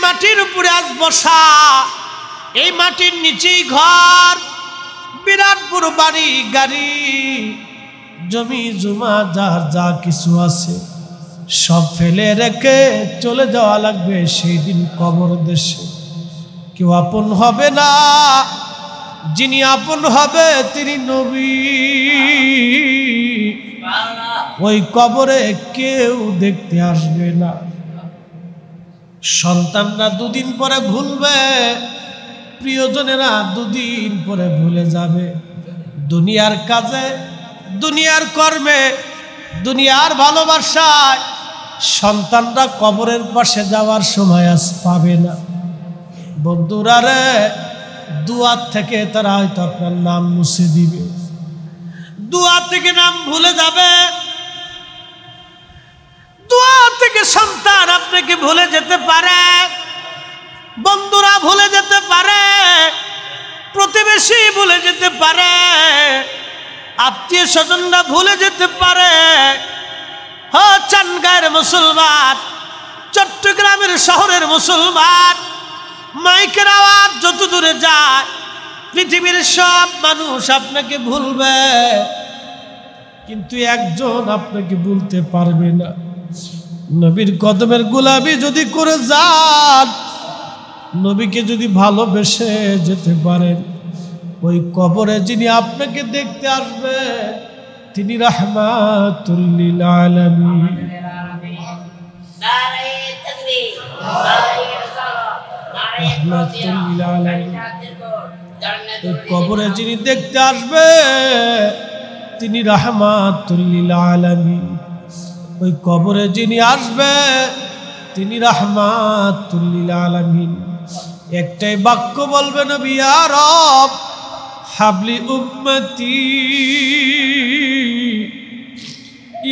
মাটির উপরে আজ বসা, এই মাটির নিচেই ঘর, বিরাট বড় বাড়ি গাড়ি, জমি জমা যার যা কিছু আছে সব ফেলে রেখে চলে যাওয়া লাগবে সেই দিন কবর দেশে। কেউ আপন হবে না, যিনি আপন হবে তিনি নবী। ওই কবরে কেউ দেখতে আসবে না। সন্তানরা দুদিন পরে ভুলবে, প্রিয়জনেরা দুদিন পরে ভুলে যাবে। দুনিয়ার কাজে, দুনিয়ার কর্মে, দুনিয়ার ভালোবাসায় সন্তানরা কবরের পাশে যাওয়ার সময় আজ পাবে না। বন্ধুরা রে, দুয়া থেকে তারা হয়তো আপনার নাম মুছে দিবে, দুয়া থেকে নাম ভুলে যাবে, দুয়া থেকে সন্তান আপনাকে ভুলে যেতে পারে, বন্ধুরা ভুলে যেতে পারে, প্রতিবেশী ভুলে যেতে পারে, আত্মীয় স্বজনরা ভুলে যেতে পারে। চানগাঁয়ের মুসলমান, চট্টগ্রামের শহরের মুসলমান, মাইকের আওয়াজ যত দূরে যায় পৃথিবীর সব মানুষ আপনাকে ভুলবে, কিন্তু একজন আপনাকে ভুলতে পারবে না। নবীর কদমের গোলামি যদি করে যান, নবীকে যদি ভালোবেসে যেতে পারেন, ওই কবরে যিনি আপনাকে দেখতে আসবে তিনি রাহমাতুল লিল আলামিন। রাহমাতুল লিল আলামিন। ওই কবরে যিনি দেখতে আসবে তিনি রাহমাতুল লিল আলামিন। ওই কবরে যিনি আসবে তিনি রাহমাতুল লিল আলামিন। একটাই বাক্য বলবে, নবী ইয়া রব হাবলি উম্মতি,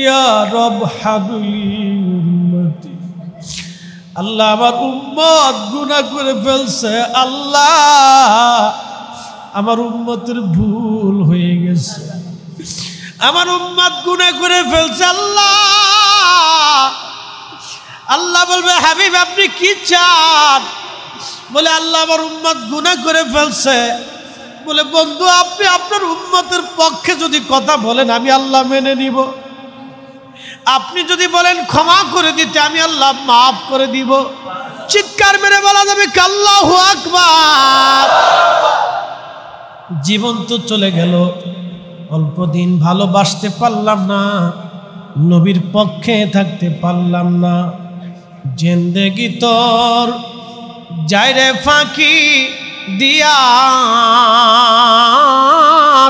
ইয়া রব হাবলি উম্মতি। আল্লাহ আমার উম্মত গুনাহ করে ফেলছে, আল্লাহ আমার উম্মতের ভুল হয়ে গেছে, আমার উম্মত গুনাহ করে ফেলছে আল্লাহ। আল্লাহ বলবে, হাবিব আপনি কি চান? বলে আল্লাহ আমার উম্মত গুনাহ করে ফেলছে। বলে বন্ধু আপনি আপনার উম্মতের পক্ষে যদি কথা বলেন আমি আল্লাহ মেনে নিব, আপনি যদি বলেন ক্ষমা করে দিতে আমি আল্লাহ মাফ করে দিব। চিৎকার মেরে বলা যাবে আল্লাহু আকবার। জীবন তো চলে গেল, অল্প দিন ভালোবাসতে পারলাম না, নবীর পক্ষে থাকতে পারলাম না। জিন্দেগি তোর যাইরে ফাঁকি দিয়া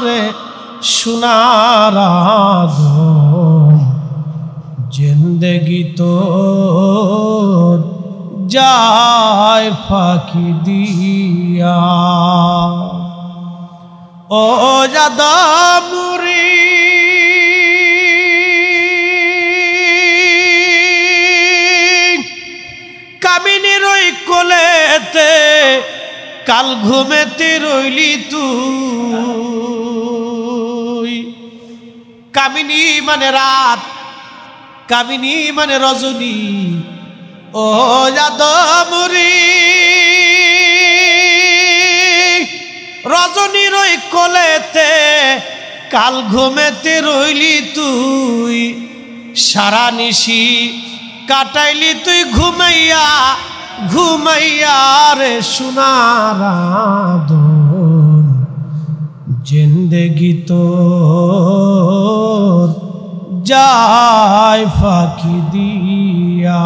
রে সোনার আদম, জিন্দেগি তোর যায় ফাঁকি দিয়া। ও যাদবুরি কামিনীর ওই কোলেতে কাল ঘুমেতে রইলি তুই। কামিনী মানে রাত, কামিনী মানে রজনী। ও যাদবুরি রজনীর ওই কোলেতে কাল ঘুমেতে রইলি তুই। সারা নিশি কাটাইলি তুই ঘুমাইয়া ঘুমাইয়া রে সোনার আদম, জিন্দেগি তোর যায় ফাঁকি দিয়া।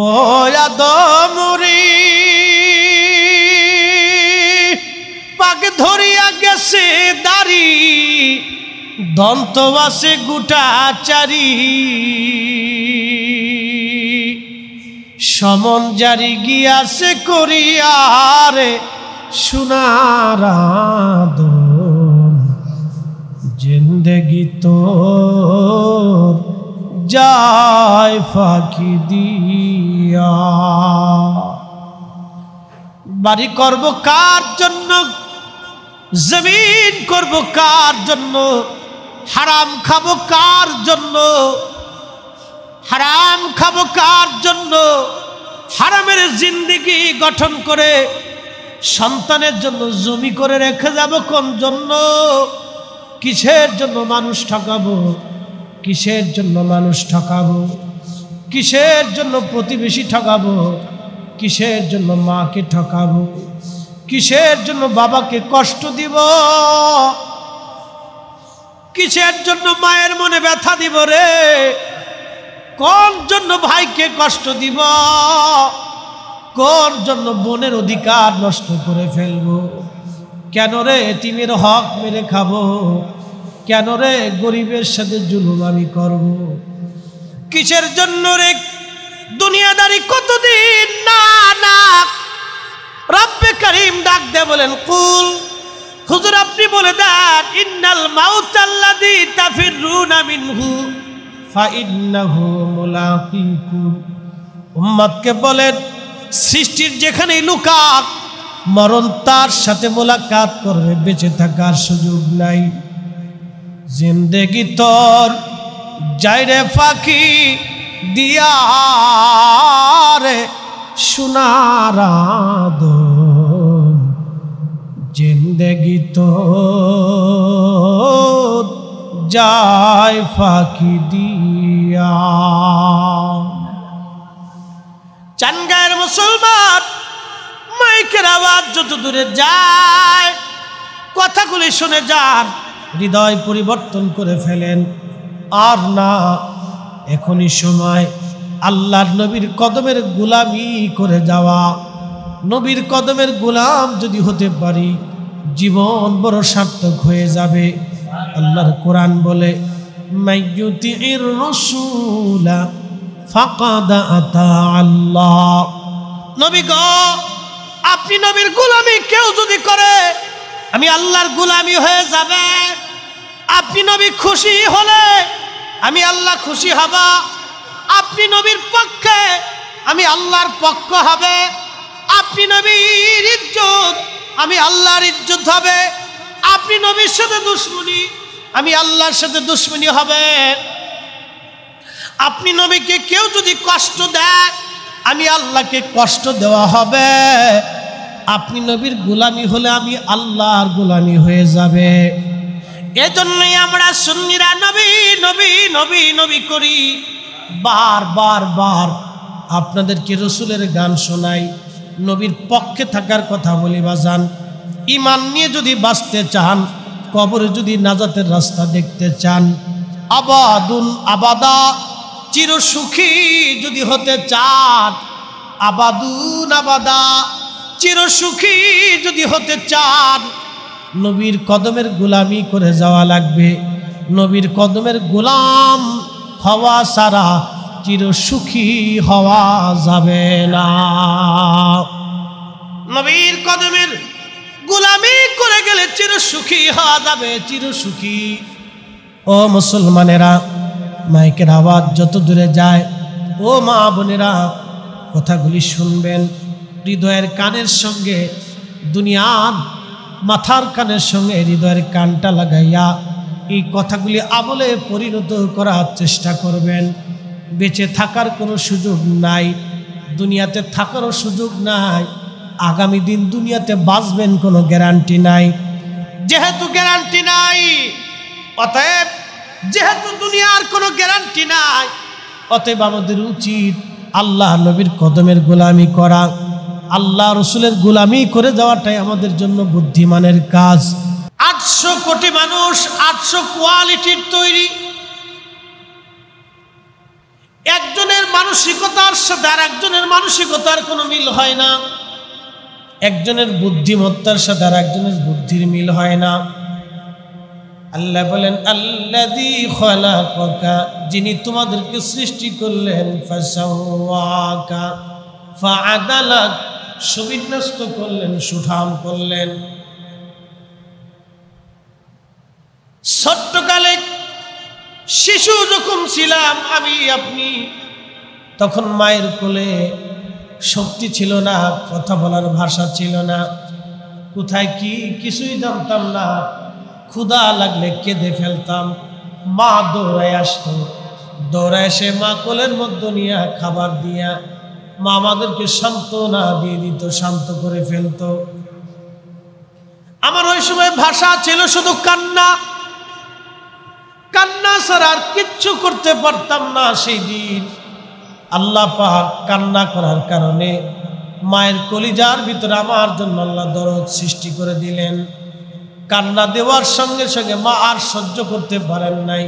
ও আদমরি পাক ধরিয়া গেছে দাড়ি, দন্ত আছে গুটা চারি। সমন জারি গিয়াছে করিয়ারে সোনার আদম, জিন্দেগি তোর যায় ফাঁকি দিয়া। বাড়ি করব কার জন্য, জমিন করব কার জন্য, হারাম খাবো কার জন্য, হারাম খাবো কার জন্য, হারামের জিন্দেগি গঠন করে সন্তানের জন্য জমি করে রেখে যাব কোন জন্য? কিসের জন্য মানুষ ঠকাবো? কিসের জন্য মানুষ ঠকাবো? কিসের জন্য প্রতিবেশী ঠকাবো? কিসের জন্য মাকে ঠকাবো? কিসের জন্য বাবাকে কষ্ট দিব? কিসের জন্য মায়ের মনে ব্যথা দিব রে? কোন জন্য ভাইকে কষ্ট দিব? কোন জন্য বোনের অধিকার নষ্ট করে ফেলবো? কেন রে এতিমের হক মেরে খাবো? কেন রে গরিবের সাথে জুলুম আমি করব? কিসের জন্য রে? দুনিয়াদারি কতদিন? না না, রব্বে কারীম ডাক দে বলেন, কুল, হুজুর আপনি বলে দেন, ইন্নাল মাউতাল্লাযী তাফিরুনা মিনহু ফাইন্নাহু মুলাকিকুম। উম্মতকে বলেন, সৃষ্টির যেখানেই লুকাক, মরণ তার সাথে মোলাকাত করবে, বেঁচে থাকার সুযোগ নাই। জিন্দেগি তোর যাইরে ফাঁকি দিয়া রে সোনার আদম, জিন্দেগি তোর যায় ফাঁকি দিয়া। চানগাঁয়ের মুসলমান, মাইকের আওয়াজ যত দূরে যায়, কথাগুলি শুনে যান, হৃদয় পরিবর্তন করে ফেলেন। আর না, এখনই সময় আল্লাহর নবীর কদমের গোলামি করে যাওয়া। নবীর কদমের গোলাম যদি হতে পারি, জীবন বড় সার্থক হয়ে যাবে। আল্লাহর কোরআন বলে, মাইয়ুতির রাসূলা ফাকাদ আতা আল্লাহ। নবী গো, আপনি নবীর গোলামি কেউ যদি করে, আমি আল্লাহর গোলামি হয়ে যাবে। আপনি নবী খুশি হলে আমি আল্লাহ খুশি হব। আপনি নবীর পক্ষে, আমি আল্লাহর পক্ষ হবে। আপনি নবীর ইজ্জত, আমি আল্লাহর ইজ্জত হবে। আপনি নবীর সাথে দুশমনি, আমি আল্লাহর সাথে দুশমনি হবে। আপনি নবীকে কেউ যদি কষ্ট দেয়, আমি আল্লাহকে কষ্ট দেওয়া হবে। আপনি নবীর গোলামি হলে আমি আল্লাহর গোলামি হয়ে যাবে। এজন্যই আমরা সুন্নিরা নবী নবী নবী নবী করি। বার বার বার আপনাদেরকে রসুলের গান শোনাই, নবীর পক্ষে থাকার কথা বলি। বাজান, ঈমান নিয়ে যদি বাঁচতে চান, কবরে যদি নাজাতের রাস্তা দেখতে চান, আবাদুন আবাদা, চির সুখী যদি হতে চান, আবাদুন আবাদা, চির সুখী যদি হতে চান, নবীর কদমের গোলামি করে যাওয়া লাগবে। নবীর কদমের গোলাম হওয়া ছাড়া চির সুখী হওয়া যাবে না। নবীর কদমের গোলামি করে গেলে চির সুখী হওয়া যাবে, চির সুখী। ও মুসলমানেরা, মাইকের আওয়াজ যত দূরে যায়, ও মা বোনেরা, কথাগুলি শুনবেন হৃদয়ের কানের সঙ্গে। দুনিয়ার মাথার কানের সঙ্গে হৃদয়ের কানটা লাগাইয়া এই কথাগুলি আমলে পরিণত করার চেষ্টা করবেন। বেঁচে থাকার কোনো সুযোগ নাই, দুনিয়াতে থাকারও সুযোগ নাই। আগামী দিন দুনিয়াতে বাঁচবেন কোনো গ্যারান্টি নাই। যেহেতু গ্যারান্টি নাই, অতএব যেহেতু দুনিয়ার কোনো গ্যারান্টি নাই, অতএব আমাদের উচিত আল্লাহ নবীর কদমের গোলামি করা। আল্লাহ রসুলের গোলামি করে যাওয়াটাই আমাদের জন্য বুদ্ধিমানের কাজ। 800 কোটি মানুষ, 800 কোয়ালিটির তৈরি। একজনের মানসিকতার সাথে আর একজনের মানসিকতার কোনো মিল হয় না। একজনের বুদ্ধিমত্তার সাথে আর একজনের বুদ্ধির মিল হয় না। আল্লাহ বলেন, আল্লাযী খালাকাকা, যিনি তোমাদেরকে সৃষ্টি করলেন, ফাসাওয়াকা ফাআদালাক, সুবিন্যস্ত করলেন, সুঠাম করলেন। ছোট্টকালে শিশু যখন ছিলাম আমি আপনি, তখন মায়ের কোলে শক্তি ছিল না, কথা বলার ভাষা ছিল না, কোথায় কি কিছুই জানতাম না। ক্ষুধা লাগলে কেঁদে ফেলতাম, মা দৌড়ায় আসতো, দৌড়ায় এসে মা কোলের মধ্যে নিয়ে খাবার দিয়া মা আমাদেরকে সান্ত্বনা দিয়ে দিত, শান্ত করে ফেলতো। আমার ওই সময় ভাষা ছিল শুধু কান্না, কান্না ছাড়া আর কিচ্ছু করতে পারতাম না। সেই দিন আল্লাহ পাক কান্না করার কারণে মায়ের কলিজার ভিতরে আমার জন্য আল্লাহ দরদ সৃষ্টি করে দিলেন। কান্না দেওয়ার সঙ্গে সঙ্গে মা আর সহ্য করতে পারেন নাই,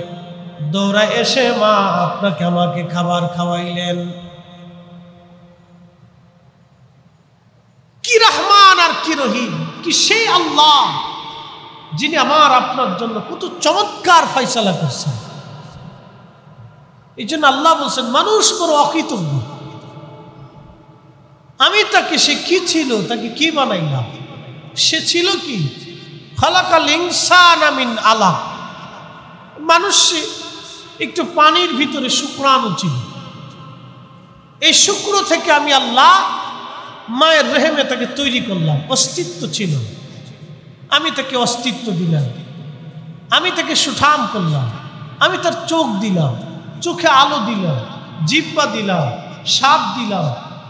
দৌড়ায় এসে মা আপনাকে আমাকে খাবার খাওয়াইলেন। কি রহমান আর কি রহিম, কি সেই আল্লাহ যিনি আমার আপনার জন্য কত চমৎকার ফয়সালা করছেন। এই জন্য আল্লাহ বলছেন মানুষ বড় অকৃতজ্ঞ। আমি তাকে, সে কি ছিল, তাকে কি বানাইলাম? সে ছিল কি? খালাকাল ইনসানা মিন আলাক। মানুষ একটু পানির ভিতরে শুক্রাণু ছিল, এই শুক্র থেকে আমি আল্লাহ মায়ের রেহেমে তাকে তৈরি করলাম। অস্তিত্ব ছিল, আমি তাকে অস্তিত্ব দিলাম, আমি তাকে সুঠাম করলাম, আমি তার চোখ দিলাম, চোখে আলো দিলাম, জিহ্বা দিলাম, স্বাদ দিলাম,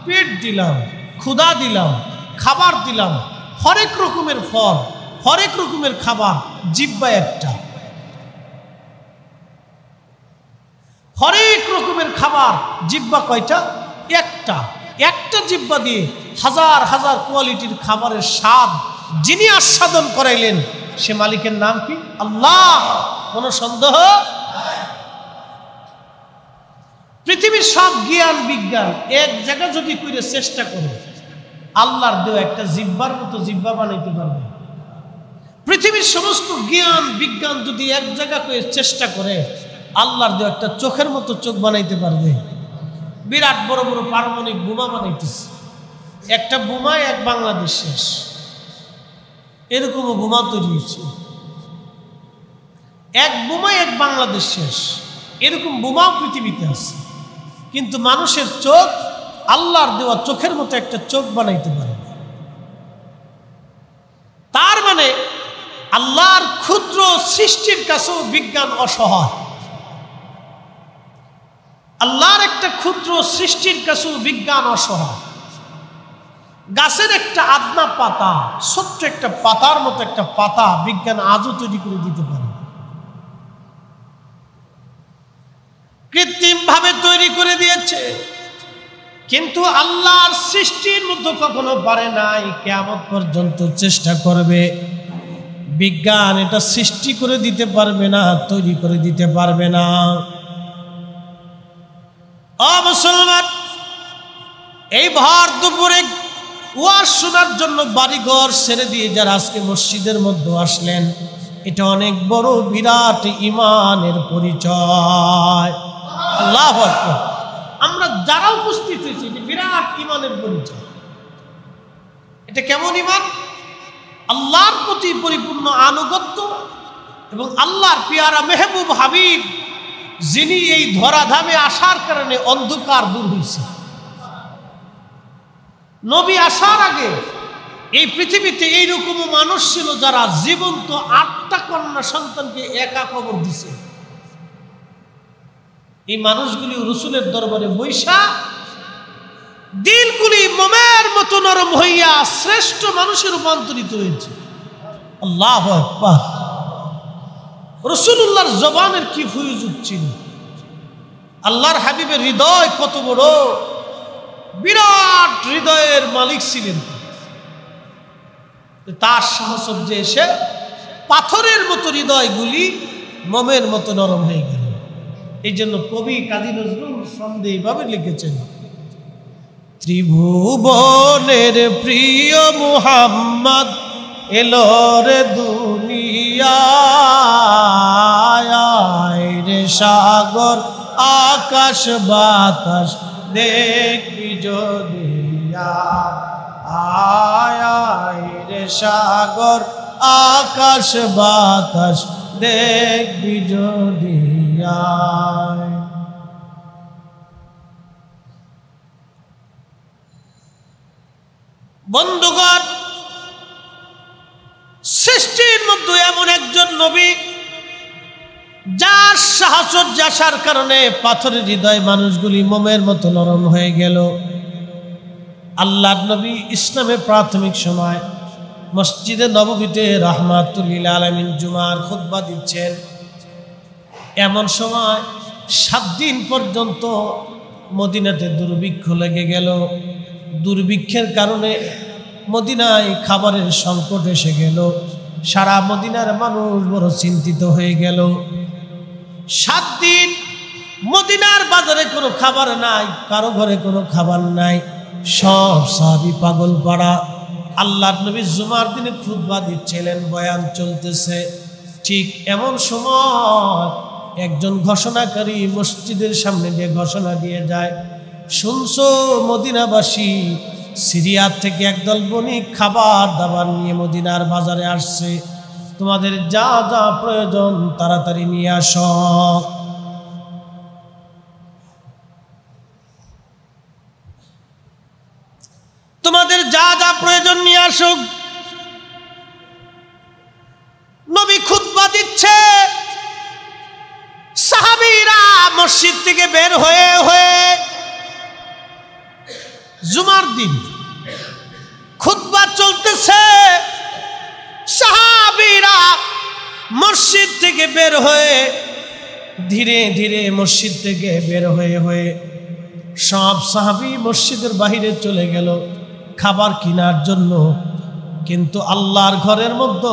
পেট দিলাম, ক্ষুধা দিলাম, খাবার দিলাম, হরেক রকমের ফল, হরেক রকমের খাবার। জিহ্বা একটা, হরেক রকমের খাবার। জিহ্বা কয়টা? একটা। একটা জিহ্বা দিয়ে হাজার হাজার কোয়ালিটির খাবারের স্বাদ যিনি আস্বাদন করাইলেন, সে মালিকের নাম কি? আল্লাহ। কোন সন্দেহ? পৃথিবীর সব জ্ঞান বিজ্ঞান এক জায়গায় যদি করে চেষ্টা করে, আল্লাহর দেওয়া একটা জিহ্বার মতো জিহ্বা বানাইতে পারবে? পৃথিবীর সমস্ত জ্ঞান বিজ্ঞান যদি এক জায়গা করে চেষ্টা করে, আল্লাহর দেওয়া একটা চোখের মতো চোখ বানাইতে পারবে? বিরাট বড় বড় পারমাণবিক বোমা বানাইতেছে, একটা বোমায় এক বাংলাদেশ শেষ। এরকমও বোমা তৈরি হয়েছে, এক বোমায় এক বাংলাদেশ শেষ। এরকম বোমাও পৃথিবীতে আছে, কিন্তু মানুষের চোখ আল্লাহর দেওয়া চোখের মতো একটা চোখ বানাইতে পারে। তার মানে আল্লাহর ক্ষুদ্র সৃষ্টির কাছেও বিজ্ঞান অসহায়। আল্লাহর একটা ক্ষুদ্র সৃষ্টির কাছেও বিজ্ঞান অসহায়। গাছের একটা আদনা পাতা, ছোট্ট একটা পাতার মতো একটা পাতা বিজ্ঞান আজও তৈরি করে দিতে পারে, কৃত্রিম ভাবে তৈরি করে দিয়েছে, কিন্তু আল্লাহর সৃষ্টির মতো কখনো পারে নাই। কিয়ামত পর্যন্ত চেষ্টা করবে, বিজ্ঞান এটা সৃষ্টি করে দিতে পারবে না, তৈরি করে দিতে পারবে না। ও মুসলমান, এই ভর দুপুরে ওয়াজ শোনার জন্য বাড়িঘর ছেড়ে দিয়ে যারা আজকে মসজিদের মধ্যে আসলেন, এটা অনেক বড় বিরাট ইমানের পরিচয়। আল্লাহু আকবার। আমরা যারা উপস্থিত হয়েছি, এটা বিরাট ইমানের পরিচয়। এটা কেমন ইমান? আল্লাহর প্রতি পরিপূর্ণ আনুগত্য এবং আল্লাহর পেয়ারা মেহবুব হাবিব যিনি এই ধরাধামে আসার কারণে অন্ধকার দূর হয়েছে। নবী আসার আগে এই পৃথিবীতে এইরকম মানুষ ছিল যারা জীবন্ত 8টা কন্যা সন্তানকে একা কবর দিছে। এই মানুষগুলি রাসূলের দরবারে বৈশা দিলগুলি মোমের মতো নরম হইয়া শ্রেষ্ঠ মানুষের রূপান্তরিত হয়েছে। আল্লাহু আকবার। রাসূলুল্লাহর জবানের কি ফয়জুত ছিল, আল্লাহর হাবিবের হৃদয় কত বড়, বিরাট হৃদয়ের মালিক ছিলেন। তার সাহচর্যে এসে পাথরের মতো হৃদয়গুলি মোমের মতো নরম হয়ে গেল। এই জন্য কবি কাজী নজরুল সন্দেহ ভাবে লিখেছেন, ত্রিভুবনের প্রিয় মুহাম্মদ এলো রে দুনিয়ায়, রে সাগর আকাশ বাতাস দেখবি যদি আয়, রে সাগর আকাশ বাতাস দেখবি যদি আয়। বন্ধুগণ, সৃষ্টির মধ্যে এমন একজন নবী যার সাহচর্য আসার কারণে পাথরের হৃদয় মানুষগুলি মোমের মতো নরম হয়ে গেল। আল্লাহর নবী ইসলামের প্রাথমিক সময় মসজিদে নববীতে রাহমাতুল লিল আলামিন জুমার খুতবা দিচ্ছেন। এমন সময় 7 দিন পর্যন্ত মদিনাতে দুর্ভিক্ষ লেগে গেল। দুর্ভিক্ষের কারণে মদিনায় খাবারের সংকট এসে গেল। সারা মদিনার মানুষ বড় চিন্তিত হয়ে গেল। 7 দিন মদিনার বাজারে কোনো খাবার নাই, কারো ঘরে কোনো খাবার নাই। সব সাহাবী পাগল পাড়া। আল্লাহর নবী জুমার দিনে খুতবা দিচ্ছিলেন, বয়ান চলতেছে। ঠিক এমন সময় একজন ঘোষণাকারী মসজিদের সামনে দিয়ে ঘোষণা দিয়ে যায়, শুনছো মদিনাবাসী, সিরিয়া থেকে একদল বণিক খাবার দাবার নিয়ে মদিনার বাজারে আসছে। তোমাদের যা যা প্রয়োজন তাড়াতাড়ি নিয়ে আসো। তোমাদের যা যা প্রয়োজন নিয়ে আসুক। নবী খুতবা দিচ্ছে, সাহাবীরা মসজিদ থেকে বের হয়ে হয়ে, জুমার দিন খুতবা চলতেছে, সাহাবীরা মসজিদ থেকে বের হয়ে ধীরে ধীরে মসজিদ থেকে বের হয়ে হয়ে সব সাহাবী মসজিদের বাহিরে চলে গেল খাবার কেনার জন্য। কিন্তু আল্লাহর ঘরের মধ্যে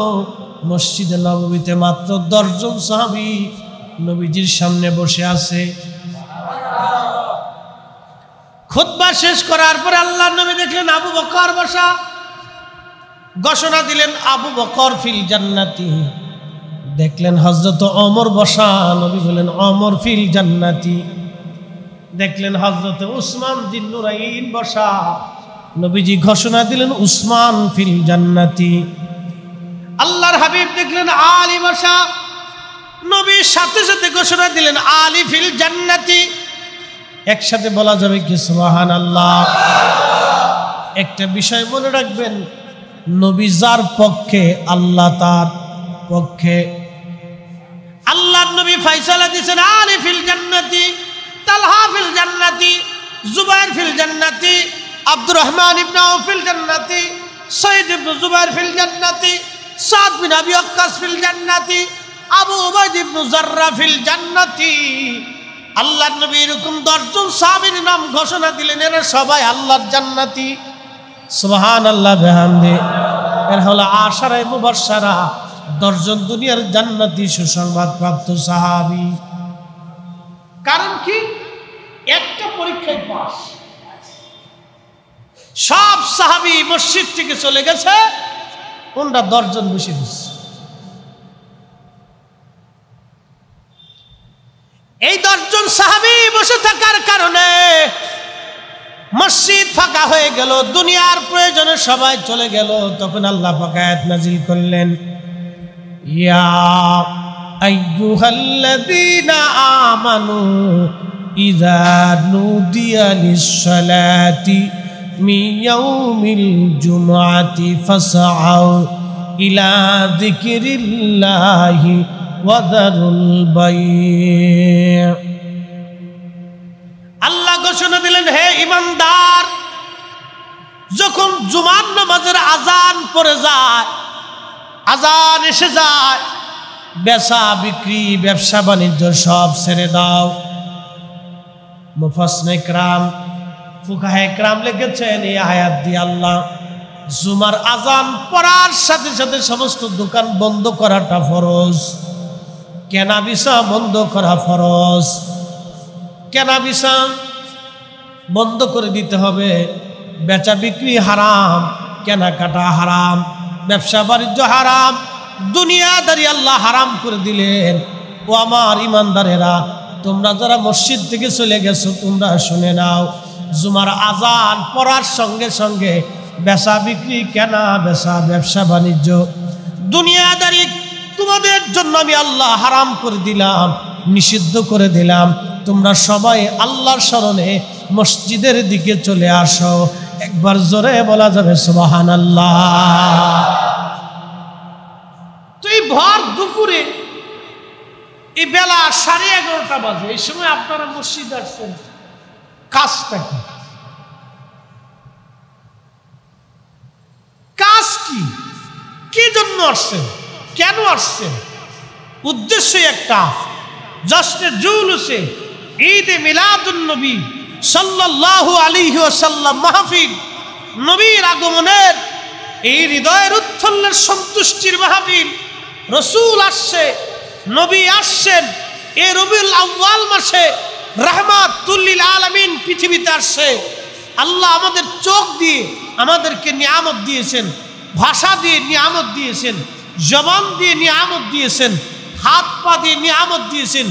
মসজিদে নববীতে মাত্র 10 জন সাহাবী নবীজির সামনে বসে আছে। খুতবা শেষ করার পরে আল্লাহর নবী দেখলেন আবু বকর বসা। ঘোষণা দিলেন আবু বকর ফিল জান্নাতি। দেখলেন হযরত ওমর বসা। নবী বলেন ওমর ফিল জান্নাতি। দেখলেন হযরত উসমান যিন নুরাইন বসা। নবীজি ঘোষণা দিলেন উসমান ফিল জান্নাতি। আল্লাহর হাবিব দেখলেন আলী বসা। নবী সাথে সাথে ঘোষণা দিলেন আলী ফিল জান্নাতি। একসাথে বলা যাবে কি সুবহানাল্লাহ। একটা বিষয় মনে রাখবেন, নবী যার পক্ষে আল্লাহ তার পক্ষে। আল্লাহর নবী ফয়সালা দিয়েছেন আলী ফিল জান্নাতি, তালহা ফিল জান্নাতি, জুবাইর ফিল জান্নাতি, আব্দুর রহমান ইবনে আউফ ফিল জান্নাতি, সঈদ ইবনে জুবাইর ফিল জান্নাতি, সাদ বিন আবি ওয়াক্কাস ফিল জান্নাতি, আবু উবাইদ ইবনে জাররা ফিল জান্নাতি। আল্লাহর নবী এরকম 10 জন সাহাবীর নাম ঘোষণা দিলেন, এরা সবাই আল্লাহর জান্নাতি। সুবহানাল্লাহ বিহামদি। এর হলো আশারায়ে মুবাশশারা, 10 জন দুনিয়ার জান্নাতি সুসংবাদ প্রাপ্ত সাহাবী। কারণ কি? একটা পরীক্ষায় পাস। সব সাহাবী মসজিদ থেকে চলে গেছে, ওনরা 10 জন বসে দিচ্ছে। এই 10 জন সাহাবী বসে থাকার কারণে মসজিদ ফাঁকা হয়ে গেল। দুনিয়ার প্রয়োজনে সবাই চলে গেল। তখন আল্লাহ পাক আয়াত নাজিল করলেন, ইয়া আইয়ুহাল্লাযীনা আমানু ইযা নুদিয়া লিস-সালাতি মিন ইয়াউমিল জুমআতি ফাসআউ ইলা যিকরিল্লাহি ওয়া যারুল বাই'। আল্লাহ ঘোষণা দিলেন, হে ঈমানদার, যখন জুমার নামাজের আজান পড়ে যায়, আজান এসে যায়, বেচা বিক্রি ব্যবসা বাণিজ্য সব ছেড়ে দাও। মুফাসসিরিনে কেরাম, ফুকাহায়ে কেরাম লিখেছেন এই আয়াত দিয়ে আল্লাহ জুমার আজান পড়ার সাথে সাথে সমস্ত দোকান বন্ধ করাটা ফরজ, কেনা বেচা বন্ধ করা ফরজ। কেনা বেচা বন্ধ করে দিতে হবে। বেচা বিক্রি হারাম, কেনাকাটা হারাম, ব্যবসা বাণিজ্য হারাম, দুনিয়াদারি আল্লাহ হারাম করে দিলেন। ও আমার ইমানদারেরা, তোমরা যারা মসজিদ থেকে চলে গেছো, তোমরা শুনে নাও, জুমার আজান পড়ার সঙ্গে সঙ্গে বেচা বিক্রি, কেনা বেচা, ব্যবসা বাণিজ্য, দুনিয়াদারি তোমাদের জন্য আমি আল্লাহ হারাম করে দিলাম, নিষিদ্ধ করে দিলাম। তোমরা সবাই আল্লাহর শরণে মসজিদের দিকে চলে আসো। একবার জোরে বলা যাবে সুবহানাল্লাহ। তো এই ভর দুপুরে, এই বেলা 11:30 বাজে, এই সময় আপনারা মসজিদ আসছেন, কাজটা কি? আসছি, কি জন্য আসছেন, কেন আসছেন? উদ্দেশ্যই একটা, জশ্নে জুলুসে ঈদে মিলাদুন নবী সাল্লাল্লাহু আলাইহি ওয়াসাল্লাম মাহফিল, নবীর আগমনের এই হৃদয়ের উৎফুল্লের সন্তুষ্টির মাহফিল। রসুল আসছে, নবী আসছেন, এই রবিউল আউয়াল মাসে রাহমাতুল লিল আলামিন পৃথিবীতে আসছে। আল্লাহ আমাদের চোখ দিয়ে আমাদেরকে নিয়ামত দিয়েছেন, ভাষা দিয়ে নিয়ামত দিয়েছেন, জবান দিয়ে নিয়ামত দিয়েছেন, হাত পা দিয়ে নিয়ামত দিয়েছেন,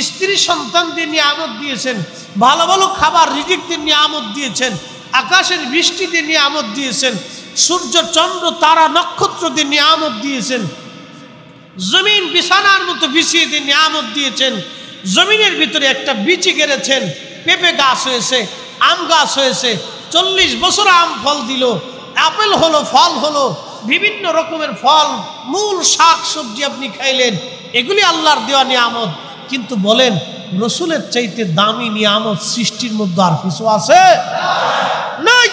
স্ত্রী সন্তান দিয়ে নিয়ামত দিয়েছেন, ভালো ভালো খাবার রিজিক দিয়ে নিয়ামত দিয়েছেন, আকাশের বৃষ্টি দিয়ে নিয়ামত দিয়েছেন, সূর্য চন্দ্র তারা নক্ষত্র দিয়ে নিয়ামত দিয়েছেন, জমিন বিছানার মতো বিছিয়ে দিয়ে নিয়ামত দিয়েছেন, জমিনের ভিতরে একটা বিচি গেড়েছেন, পেঁপে গাছ হয়েছে, আম গাছ হয়েছে, 40 বছর আম ফল দিল, আপেল হলো, ফল হলো, বিভিন্ন রকমের ফল মূল শাক সবজি আপনি খাইলেন, এগুলি আল্লাহর দেওয়া নিয়ামত। কিন্তু বলেন, রসুলের চাইতে দামি নিয়ামত সৃষ্টির মধ্যে আর কিছু আছে? নাই।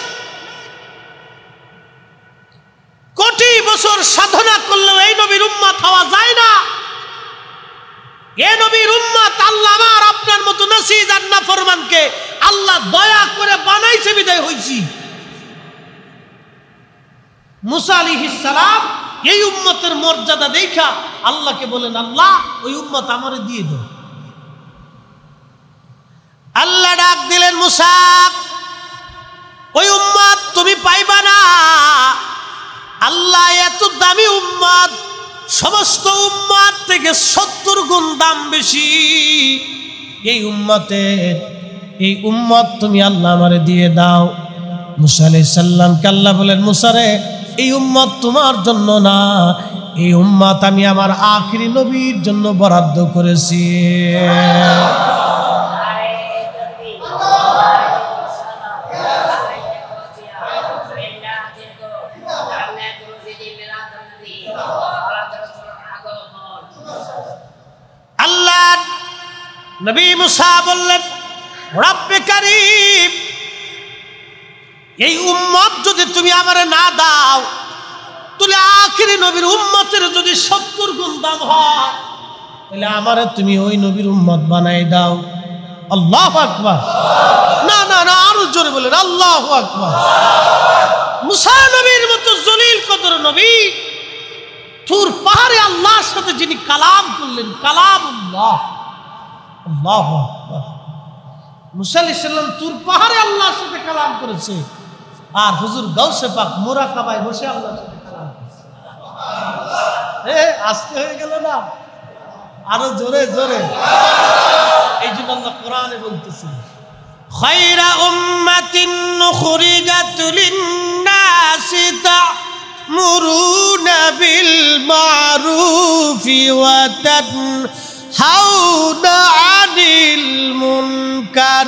কোটি বছর সাধনা করলেও এই নবীর উম্মত হওয়া যায় না। এই নবীর উম্মত আল্লাহ আমার আপনার মতো নাসিজ আর নাফরমানকে আল্লাহ দয়া করে বানাইছে বিদায় হইছি। মুসা আলাইহিস সালাম এই উম্মতের মর্যাদা দেখা আল্লাহকে বলেন, আল্লাহ ওই উম্মত আমারে দিয়ে দাও। আল্লাহ ডাক দিলেন, মুসা ওই উম্মত তুমি পাইবা না। আল্লাহ এত দামি উম্মত, সমস্ত উম্মত থেকে 70 গুণ দাম বেশি। এই উম্মত তুমি আল্লাহ আমারে দিয়ে দাও। মুসা আলাইহিস সালামকে আল্লাহ বলেন, মুসা রে, এই উম্মত তোমার জন্য না, এই উম্মত আমি আমার আখিরি নবীর জন্য বরাদ্দ করেছি। আল্লাহ নবী মুসা বললেন, রব্বে কারীম, এই উম্মত যদি তুমি আমারে না দাও, তাহলে আখিরি নবীর উম্মতের যদি 70 গুণ দাম হয়, তাহলে আমারে তুমি ওই নবীর উম্মত বানাই দাও। আল্লাহু আকবার। না না না, আরো জোরে বলেন আল্লাহু আকবার। মুসা নবীর মতো জলিল কদর নবী, তুর পাহাড়ে আল্লাহর সাথে যিনি কালাম করলেন, কালামুল্লাহ। আল্লাহু আকবার। মুসা আলাইহিস সালাম তুর পাহাড়ে আল্লাহর সাথে কালাম করেছে, আর হুজুর গাউসে পাক মুরাকাবায় বসে আল্লাহর সাথে কালাম করেছে। আস্তে হয়ে গেল না, আরো জোরে জোরে। এই জন্য আল্লাহ কোরআনে বলতেছেন, খায়রা উম্মাতিন উখরিজাত লিন-নাসি তা'মুরুনা বিল মা'রুফি ওয়া তানহাউনা 'আনিল মুনকার।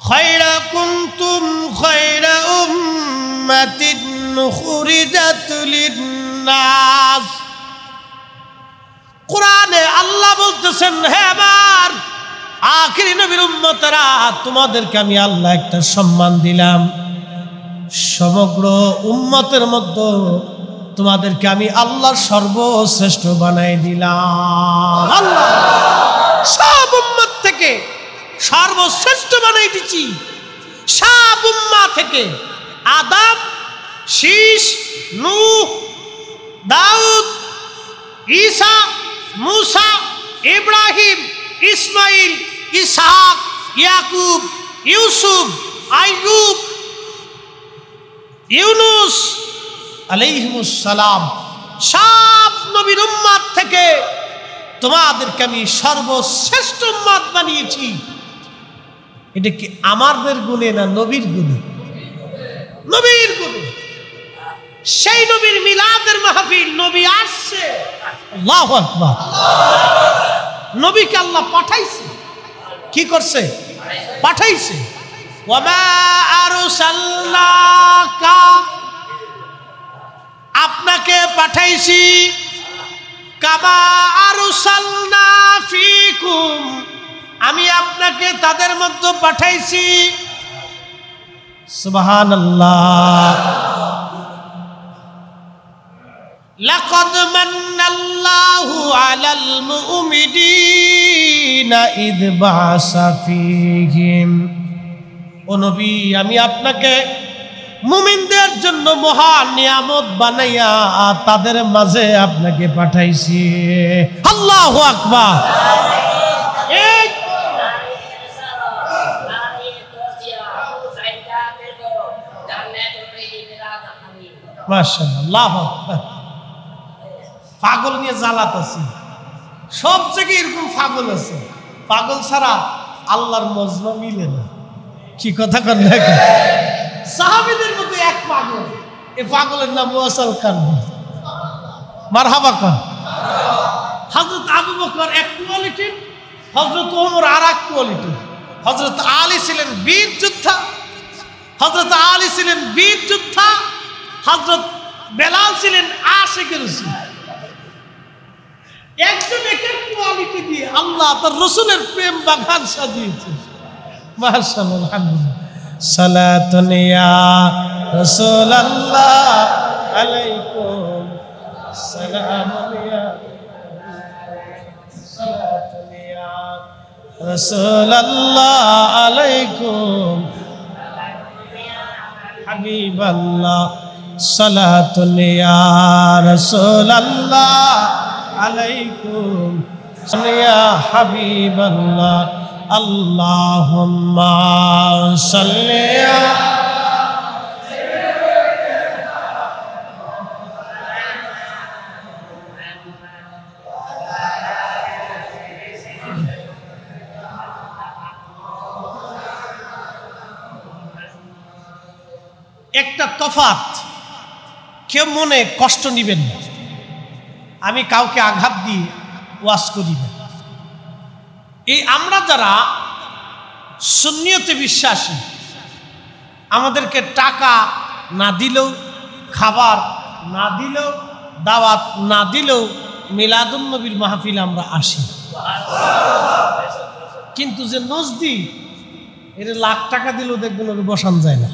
খায়রা কুনতুম খায়রা উম্মাতিন উখরিজাত লিন-নাস। কোরআনে আল্লাহ বলতেছেন, হে আমার আখিরি নবীর উম্মতেরা, তোমাদেরকে আমি আল্লাহ একটা সম্মান দিলাম। সমগ্র উম্মতের মধ্যে তোমাদেরকে আমি আল্লাহর সর্বশ্রেষ্ঠ বানাই দিলাম। আল্লাহ সব উম্মত থেকে সর্বশ্রেষ্ঠ বানাই দিচ্ছি। সব উম্মাহ থেকে আদম, শীষ, নূহ, দাউদ, ঈসা, মুসা, ইব্রাহিম, ইসমাইল, ইসহাক, ইয়াকুব, ইউসুফ, আইয়ুব, ইউনুস আলাইহিমুস সালাম, সব নবীর উম্মত থেকে তোমাদেরকে আমি সর্বশ্রেষ্ঠ উম্মত বানিয়েছি। এটা কি আমাদের গুণে না নবীর গুণে? নবীর গুণে। সেই নবীর মিলাদের মাহফিল, নবী আসছে। আল্লাহু আকবার। নবীকে আল্লাহ পাঠাইছে। কি করছে? পাঠাইছে। ওয়ামা আরসালনাকা, আপনাকে পাঠাইছি। কামা আরসালনা ফিকুম, আমি আপনাকে তাদের মধ্যে পাঠাইছি। সুবহানাল্লাহ। লাকাদ মান্নাল্লাহু আলাল মুমিনিনা ইদ বাআসা ফীহিম। ও নবী, আমি আপনাকে মুমিনদের জন্য মহান নিয়ামত বানাইয়া তাদের মাঝে আপনাকে পাঠাইছি। আল্লাহু আকবার। এই মাশাআল্লাহ, আল্লাহু আকবার। পাগল নিয়ে জালাত আছে, সব জায়গায় এরকম পাগল আছে। পাগল ছাড়া আল্লাহর মজমা মিলে না। কি কথা কন না? সাহাবীদের মধ্যে এক পাগল, এই পাগলের নাম মুয়াসাল খান। মারহাবা কন। হযরত আবু বকর এক কোয়ালিটি, হযরত ওমর আর এক কোয়ালিটি। হযরত আলী ছিলেন বীর যোদ্ধা, হযরত আলী ছিলেন বীর যোদ্ধা, হযরত বেলাল ছিলেন আশিকের রাসূল। একজন এক এক কোয়ালিটি দিয়ে আল্লাহ তার রাসূলের প্রেম বাগান সাজিয়েছে। মাশাআল্লাহ, আলহামদুলিল্লাহ। সালাতুন ইয়া রাসূলুল্লাহ আলাইকুম, সালামুন ইয়া সালাতুন ইয়া রাসূলুল্লাহ আলাইকুম হাবিবাল্লাহ, সালাতুন ইয়া রাসূলুল্লাহ আলাইকুম ইয়া হাবিবাল্লাহ, আল্লাহুম্মা সাল্লি আলা। একটা তফাৎ, কেউ মনে কষ্ট নিবেন না। আমি কাউকে আঘাত দিয়ে ওয়াজ করি না। এই আমরা যারা সুন্নিয়তে বিশ্বাসী, আমাদেরকে টাকা না দিলেও, খাবার না দিলেও, দাওয়াত না দিলেও মিলাদুন নবীর মাহফিলে আমরা আসি। কিন্তু যে নজদি, এর লাখ টাকা দিলেও দেখবেন ওর বসান যায় না।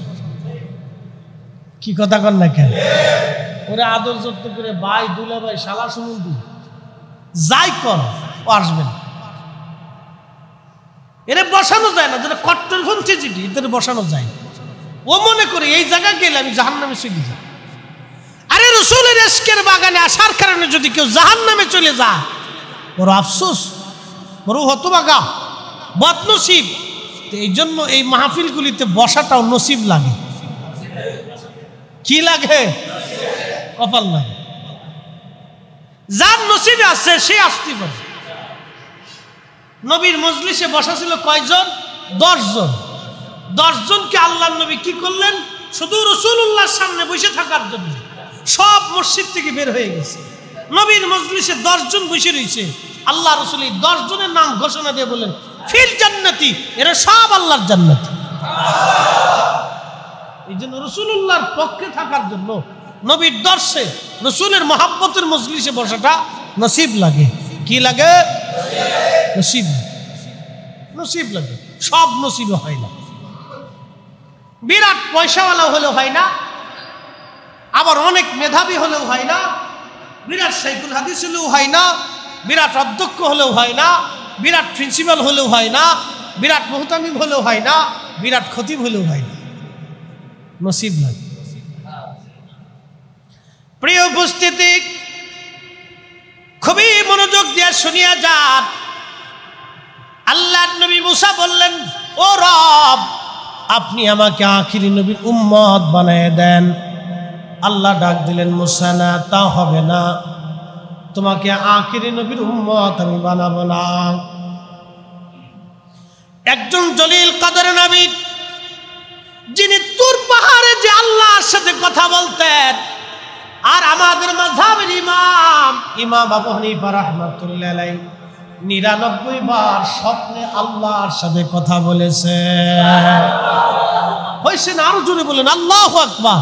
কি কথা কন না কেন? ওরা আদর যত্ন করে ভাই, দুলা ভাই, শালা সুমন্দি যাই কর, ও আসবেন। এর বসানো যায় না, যেটা কট্টরপন্থী যেটি, এদের বসানো যায় না। ও মনে করে এই জায়গা গেলে আমি জাহান্নামে চলে যাই। আরে রাসূলের ইশকের বাগানে আসার কারণে যদি কেউ জাহান্নামে চলে যায়, বড় আফসোস, বড় হতভাগা, বদনসিব। এই জন্য এই মাহফিলগুলিতে বসাটাও নসিব লাগে। কি লাগে? কপাল লাগে। যার নসিবে আছে সে আসতে পারে। নবীর মজলিসে বসা ছিল কয়জন? 10 জন। 10 জনকে আল্লাহর নবী কি করলেন? শুধু রাসূলুল্লাহর সামনে বসে থাকার জন্য সব মসজিদ থেকে বের হয়ে গেছে। নবীর মজলিসে 10 জন বসে রয়েছে। আল্লাহ রাসূল 10 জনের নাম ঘোষণা দিয়ে বলেন, ফিল জান্নাতি, এরা সব আল্লাহর জান্নাতি। এই জন্য রাসূলুল্লাহর পক্ষে থাকার জন্য নবীর দর্শে, রাসূলের মহাব্বতের মজলিসে বসাটা নসিব লাগে। কি লাগে? নসিব। নসিব লাগে। সব নসিব হয় না। বিরাট পয়সাওয়ালা হলেও হয় না, আবার অনেক মেধাবী হলেও হয় না, বিরাট শাইখুল হাদিস হলেও হয় না, বিরাট অধ্যক্ষ হলেও হয় না, বিরাট প্রিন্সিপাল হলেও হয় না, বিরাট মুহতামিম হলেও হয় না, বিরাট খতিব হলেও হয় না। নসিব লাগে। প্রিয় উপস্থিতি, খুবই মনোযোগ দিয়ে শুনিয়া যান। আল্লাহর নবী মুসা বললেন, ও রব, আপনি আমাকে আখিরি নবীর উম্মত বানায় দেন। আল্লাহ ডাক দিলেন, মুসা না, তা হবে না, তোমাকে আখিরি নবীর উম্মত আমি বানাবো না। একজন জলিল কদর নবী, যিনি তুর পাহাড়ে যে আল্লাহর সাথে কথা বলতেন, আর আমাদের মাযহাবের ইমাম আবু হানিফা রাহমাতুল্লাহ আলাইহি 99 বার স্বপ্নে আল্লাহর সাথে কথা বলেছে। হয়েছে না? আরো জোরে বলেন আল্লাহু আকবার।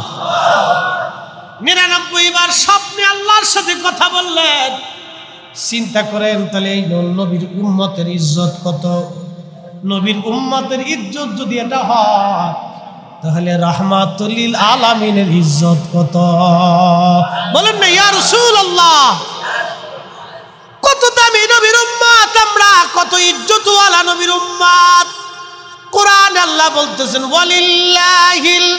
99 বার স্বপ্নে আল্লাহর সাথে কথা বললেন। চিন্তা করেন তাহলে এই নবীর উম্মতের ইজ্জত কত। নবীর উম্মতের ইজ্জত যদি এটা হয়, তাহলে রাহমাতুল লিল আলামিনের ইজ্জত কত? বলেন না ইয়া রাসূলুল্লাহ। কত দামি নবীর উম্মত আমরা, কত ইজ্জতওয়ালা নবীর উম্মত। কোরআনে আল্লাহ বলতেছেন ওয়ালিল্লাহিল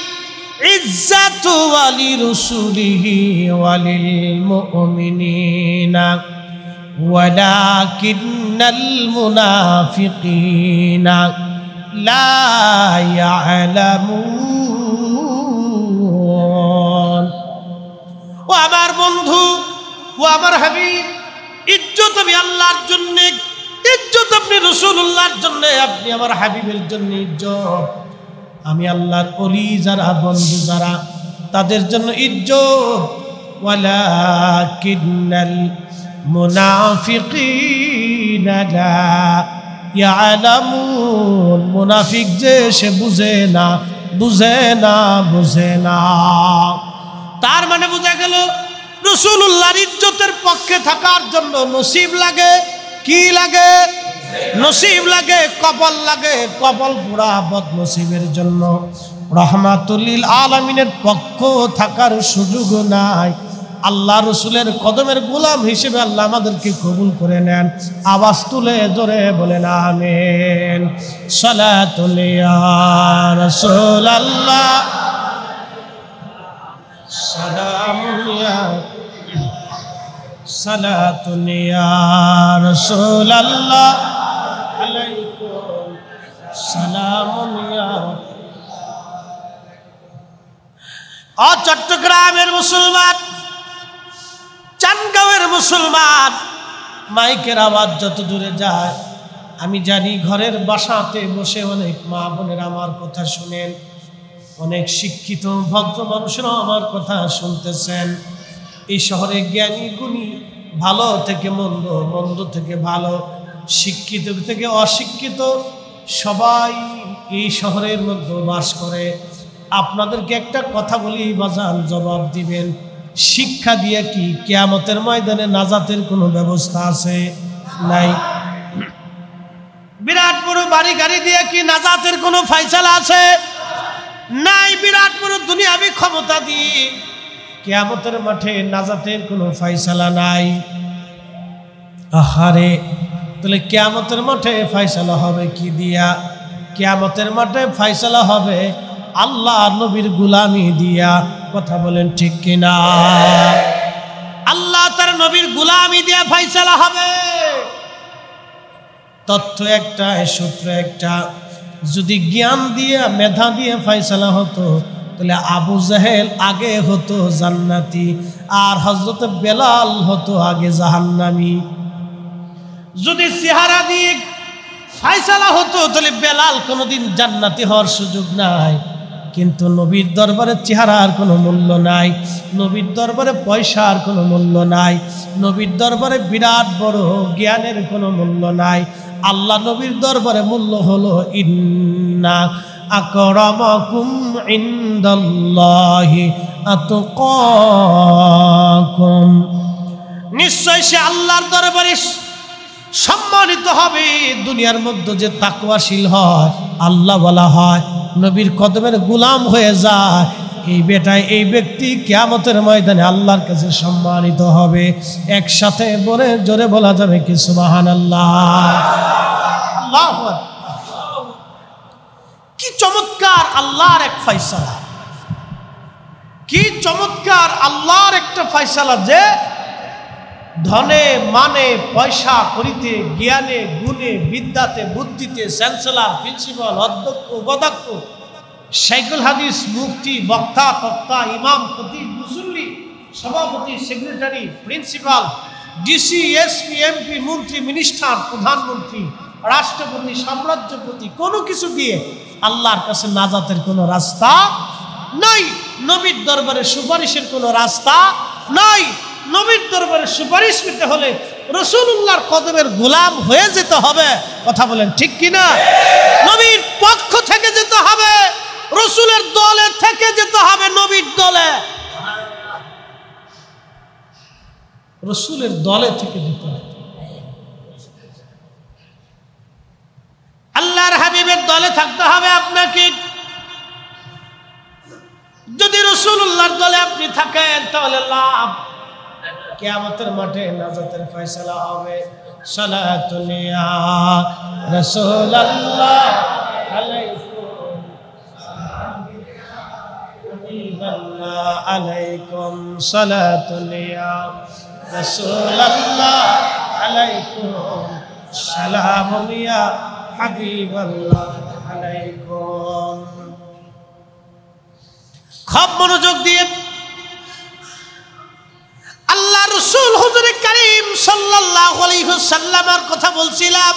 ইজ্জাতু ওয়ালিরুসুলিহি ওয়ালিল মুমিনিনা ওয়ালাকিন্নাল মুনাফিকিনা লা ইয়ালামুন। ও আমার বন্ধু, ও আমার হাবিব, ইজ্জত আমি আল্লাহর জন্য, ইজ্জত আপনি রাসূলুল্লাহর জন্য, আপনি আমার হাবিবের জন্য ইজ্জত। আমি আল্লাহর ওলি যারা, বন্ধু যারা, তাদের জন্য ইজ্জত। ওয়ালাকিন্নাল মুনাফিকিনা লা ইয়ালামুন। মুনাফিক যে সে বুঝে না, বুঝে না, বুঝে না। তার মানে বোঝা গেল রাসূলুল্লাহর ইজ্জতের পক্ষে থাকার জন্য নসিব লাগে। কি লাগে? নসিব লাগে, কপাল লাগে। কপাল পুরা বদনসিবের জন্য রাহমাতুল লিল আলামিনের পক্ষ থাকার সুযোগ নাই। আল্লাহ রসুলের কদমের গোলাম হিসেবে আল্লাহ আমাদেরকে কবুল করে নেন। আওয়াজ তুলে জোরে বলেন আমিন। সালাতুল ইয়া রাসূলুল্লাহ, সালামুন ইয়া, সালাতুন ইয়া রাসূলুল্লাহ আলাইকুম সালামুন ইয়া। চট্টগ্রামের মুসলমান, চানগাঁওয়ের মুসলমান, মাইকের আওয়াজ যত দূরে যায় আমি জানি ঘরের বাসাতে বসে অনেক মা বোনেরা আমার কথা শুনেন, অনেক শিক্ষিত ভদ্র মানুষরাও আমার কথা শুনতেছেন। এই শহরে জ্ঞানী গুণী, ভালো থেকে মন্দ, মন্দ থেকে ভালো, শিক্ষিত থেকে অশিক্ষিত সবাই এই শহরের মধ্যে বাস করে। আপনাদেরকে একটা কথা বলি বাজান, জবাব দিবেন। শিক্ষা দিয়ে কি কিয়ামতের ময়দানে নাজাতের কোনো ব্যবস্থা আছে? নাই। বিরাট বড় বাড়ি গাড়ি দিয়ে কি নাজাতের কোনো ফায়সালা আছে? নাই। বিরাট বড় দুনিয়াবি ক্ষমতা দিয়ে কিয়ামতের মাঠে নাজাতের কোনো ফায়সালা নাই। আহারে, তাহলে কিয়ামতের মাঠে ফায়সালা হবে কি দিয়া? কিয়ামতের মাঠে ফায়সালা হবে আল্লাহ নবীর গোলামি দিয়া। কথা বলেন ঠিক কিনা? আল্লাহ তার নবীর গোলামি দিয়া ফায়সালা হবে। তথ্য একটা, সূত্র একটা। যদি জ্ঞান দিয়ে, মেধা দিয়ে ফায়সালা হতো তাহলে আবু জাহেল আগে হতো জান্নাতি আর হযরত বেলাল হতো আগে জাহান্নামী। যদি চেহারা দিয়ে ফায়সালা হতো তাহলে বেলাল কোনোদিন জান্নাতি হওয়ার সুযোগ নাই। কিন্তু নবীর দরবারে চেহারার কোনো মূল্য নাই, নবীর দরবারে পয়সার কোনো মূল্য নাই, নবীর দরবারে বিরাট বড় জ্ঞানের কোনো মূল্য নাই। আল্লাহ নবীর দরবারে মূল্য হলো ইন্না আকরামাকুম ইনদাল্লাহি আতকাকুম। নিশ্চয় সে আল্লাহর দরবারে সম্মানিত হবে। দুনিয়ার মধ্যে যে তাকওয়াশীল হয়, আল্লাহ বলা হয়, নবীর কদমের গোলাম হয়ে যায়, এই বেটায়, এই ব্যক্তি কিয়ামতের ময়দানে আল্লাহর কাছে সম্মানিত হবে। একসাথে বলে জোরে বলা যাবে কি সুবহানাল্লাহ? আল্লাহু আকবার। কি চমৎকার আল্লাহর এক ফয়সালা, কি চমৎকার আল্লাহর একটা ফয়সালা যে ধনে, মানে, পয়সা করিতে, জ্ঞানে, গুণে, বিদ্যাতে, বুদ্ধিতে, চ্যান্সেলর, প্রিন্সিপাল, অধ্যক্ষ, উপাধ্যক্ষ, শাইখুল হাদিস, মুফতি, বক্তা, তক্তা, ইমাম, খতিব, মুসল্লি, সভাপতি, secretary, principal, DC, SP, MP, মন্ত্রী, মিনিস্টার, প্রধানমন্ত্রী, রাষ্ট্রপতি, সাম্রাজ্যপতি, কোনো কিছু দিয়ে আল্লাহর কাছে নাজাতের কোনো রাস্তা নাই। নবীর দরবারে সুপারিশের কোনো রাস্তা নাই। নবীর দরবারে সুপারিশ পেতে হলে রাসূলুল্লাহর কদমের গোলাম হয়ে যেতে হবে। কথা বলেন ঠিক কিনা? নবীর পক্ষ থেকে যেতে হবে, রাসূলের দলে থেকে যেতে হবে, নবীর দলে, রাসূলের দলে থেকে যেতে হবে। আল্লাহর হাবিবের দলে থাকতে হবে আপনাকে। রাসূলুল্লাহর দলে আপনি থাকেন তাহলে লাভ, কিয়ামতের মাঠে নাজাতের ফয়সালা হবে। সালাতুন ইয়া রাসূলুল্লাহ আলাইকুম হাবিবাল্লাহ আলাইকুম সালাতুন ইয়া রাসূলুল্লাহ আলাইকুম সালামুন ইয়া হাবিবাল্লাহ আলাইকুম। খুব মনোযোগ দিয়ে আল্লাহ রাসূল হুজুরে কারীম সাল্লাল্লাহু আলাইহি ওয়াসাল্লামের কথা বলছিলাম।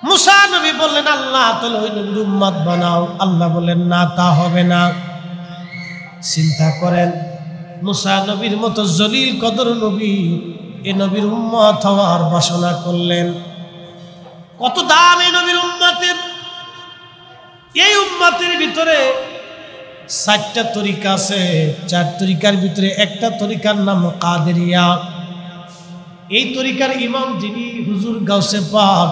মুসা নবী বললেন আল্লাহ তাআলা ওই নবীর উম্মত বানাও। আল্লাহ বললেন না, তা হবে না। চিন্তা করেন, মুসা নবীর মতো জলিল কদর নবী এই নবীর উম্মত হওয়ার বাসনা করলেন। কত দাম এই নবীর উম্মতের। এই উম্মতের ভিতরে 4টা তরিকা আছে। 4 তরিকার ভিতরে একটা তরিকার নাম কাদেরিয়া। এই তরিকার ইমাম যিনি হুজুর গাউসে পাক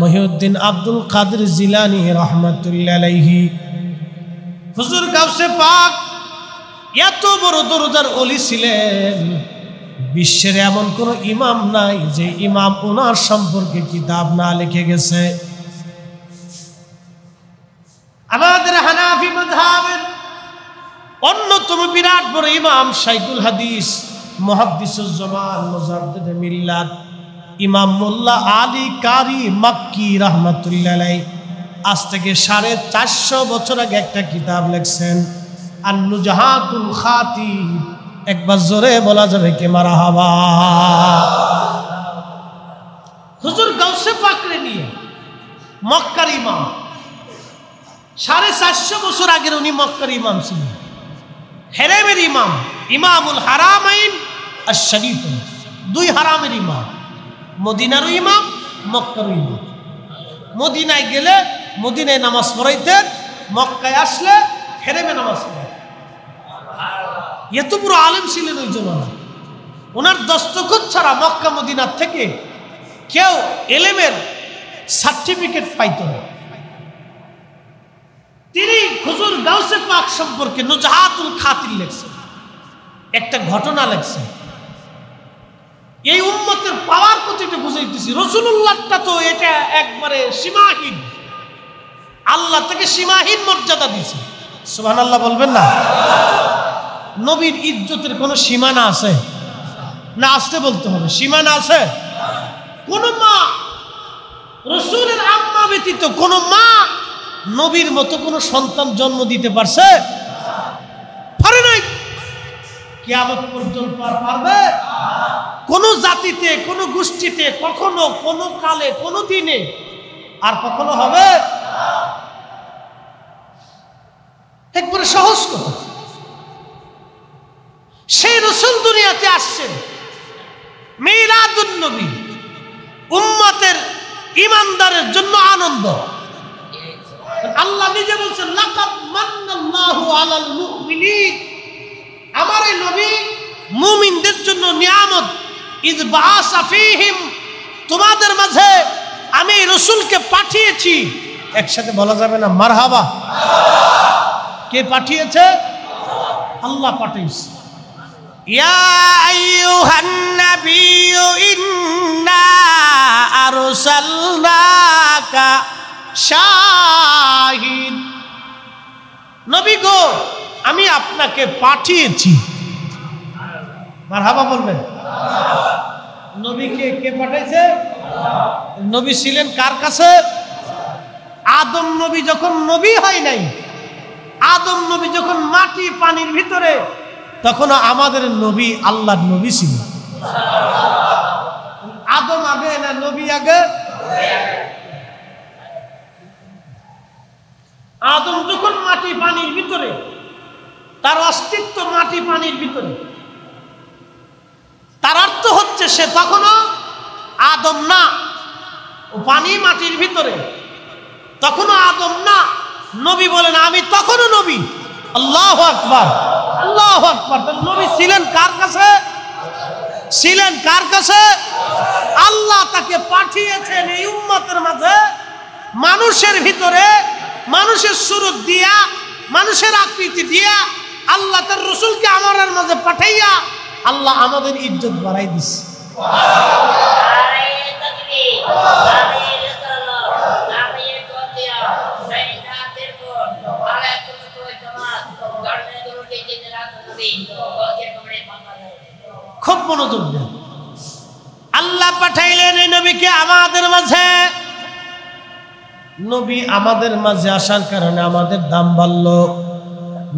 মহিউদ্দিন আব্দুল কাদের জিলানী রাহমাতুল্লাহ আলাইহি। হুজুর গাউসে পাক এত বড় দরজার ওলি ছিলেন, বিশ্বের এমন কোন ইমাম নাই যে ইমাম ওনার সম্পর্কে কিতাব না লিখে গেছে। আমাদের হানাফি মাযহাবের অন্যতম বিরাট বড় ইমাম শাইখুল হাদিস মুহাদ্দিসুজ জামান মুজাদ্দিদে মিল্লাত ইমাম মোল্লা আলী কারি মাক্কি রাহমাতুল্লাহ আলাইহি আজ থেকে 450 বছর আগে একটা কিতাব লিখছেন আন-নুজহাতুল খাতিব। একবার জোরে বলা যাবে কি মারহাবা। হুজুর গাউসে পাকরে নিয়ে মক্কার ইমাম, 450 বছর আগের উনি মক্কার ইমাম ছিলেন, হেরেমের ইমাম, ইমামুল হারামাইন আশ-শরীফ, 2 হারামের ইমাম, মদিনারও ইমাম, মক্কারও ইমাম। মদিনায় গেলে মদিনায় নামাজ পড়াইতেন, মক্কায় আসলে হেরেমে নামাজ পড়াইতেন। এত বড় আলেম ছিলেন ওই জমানায়। ওনার দস্তখত ছাড়া মক্কা মদিনার থেকে কেউ এলেমের সার্টিফিকেট পাইত না। তিনি হুজুর গাউসে পাক সম্পর্কে নুজহাতুল খাতির লিখছেন, একটা ঘটনা লিখছেন। এই উম্মতের পাওয়ার প্রতিটা বুঝাইতেছি। রাসূলুল্লাহটা তো এটা একবারে সীমাহীন, আল্লাহ তাকে সীমাহীন মর্যাদা দিয়েছে। সুবহানাল্লাহ বলবেন না? নবীর ইজ্জতের কোনো সীমানা আছে না? আসতে বলতে হবে, সীমানা আছে? কোন মা, রাসূলের আম্মা ব্যতীত কোন মা নবীর মতো কোন সন্তান জন্ম দিতে পারছে? পারে নাই। কিয়ামত পর্যন্ত আর পারবে? কোন জাতিতে, কোন গোষ্ঠীতে কখনো, কোন কালে, কোন দিনে আর কখনো হবে? একবারে সহজ কথা। সেই রাসূল দুনিয়াতে আসছেন, মিলাদুন নবী, উম্মতের ইমানদারের জন্য আনন্দ। আল্লাহ নিজে বলছেন লাকাদ মান্নাল্লাহু আলাল মুমিনিন, আমার এই নবী মুমিনদের জন্য নিয়ামত। ইয বাআসা ফীহিম, তোমাদের মাঝে আমি রাসূলকে পাঠিয়েছি। একসাথে বলা যাবে না মারহাবা? কে পাঠিয়েছে? আল্লাহ পাঠিয়েছে। ইয়া আইয়ুহান নাবিয়্যু ইন্না আরসালনাকা শাহিদ, নবী গো আমি আপনাকে পাঠিয়েছি। মারহাবা বলবেন? নবীকে কে পাঠাইছে? নবী ছিলেন কার কাছে? আদম নবী যখন নবী হয় নাই, আদম নবী যখন মাটি পানির ভিতরে, তখন আমাদের নবী আল্লাহর নবী ছিল। আদম আগে না নবী আগে? আদম যখন মাটি পানির ভিতরে, তার অস্তিত্ব মাটি পানির ভিতরে, তার অর্থ হচ্ছে সে তখনও আদম না। ও পানি মাটির ভিতরে, তখনও আদম না। নবী বলেন আমি তখনও নবী। আল্লাহু আকবার, আল্লাহু আকবার। নবী ছিলেন কার কাছে? ছিলেন কার কাছে? আল্লাহ তাকে পাঠিয়েছেন এই উম্মতের মাঝে, মানুষের ভিতরে, মানুষের সুরত দিয়া, মানুষের আকৃতি দিয়া আল্লাহ তার রসুলকে আমাদের মাঝে পাঠাইয়া আল্লাহ আমাদের ইজ্জত বাড়াই দিছে। খুব মনোযোগ দেন। আল্লাহ পাঠাইলেন এই নবীকে আমাদের মাঝে। নবী আমাদের মাঝে আসার কারণে আমাদের দাম বাড়ল।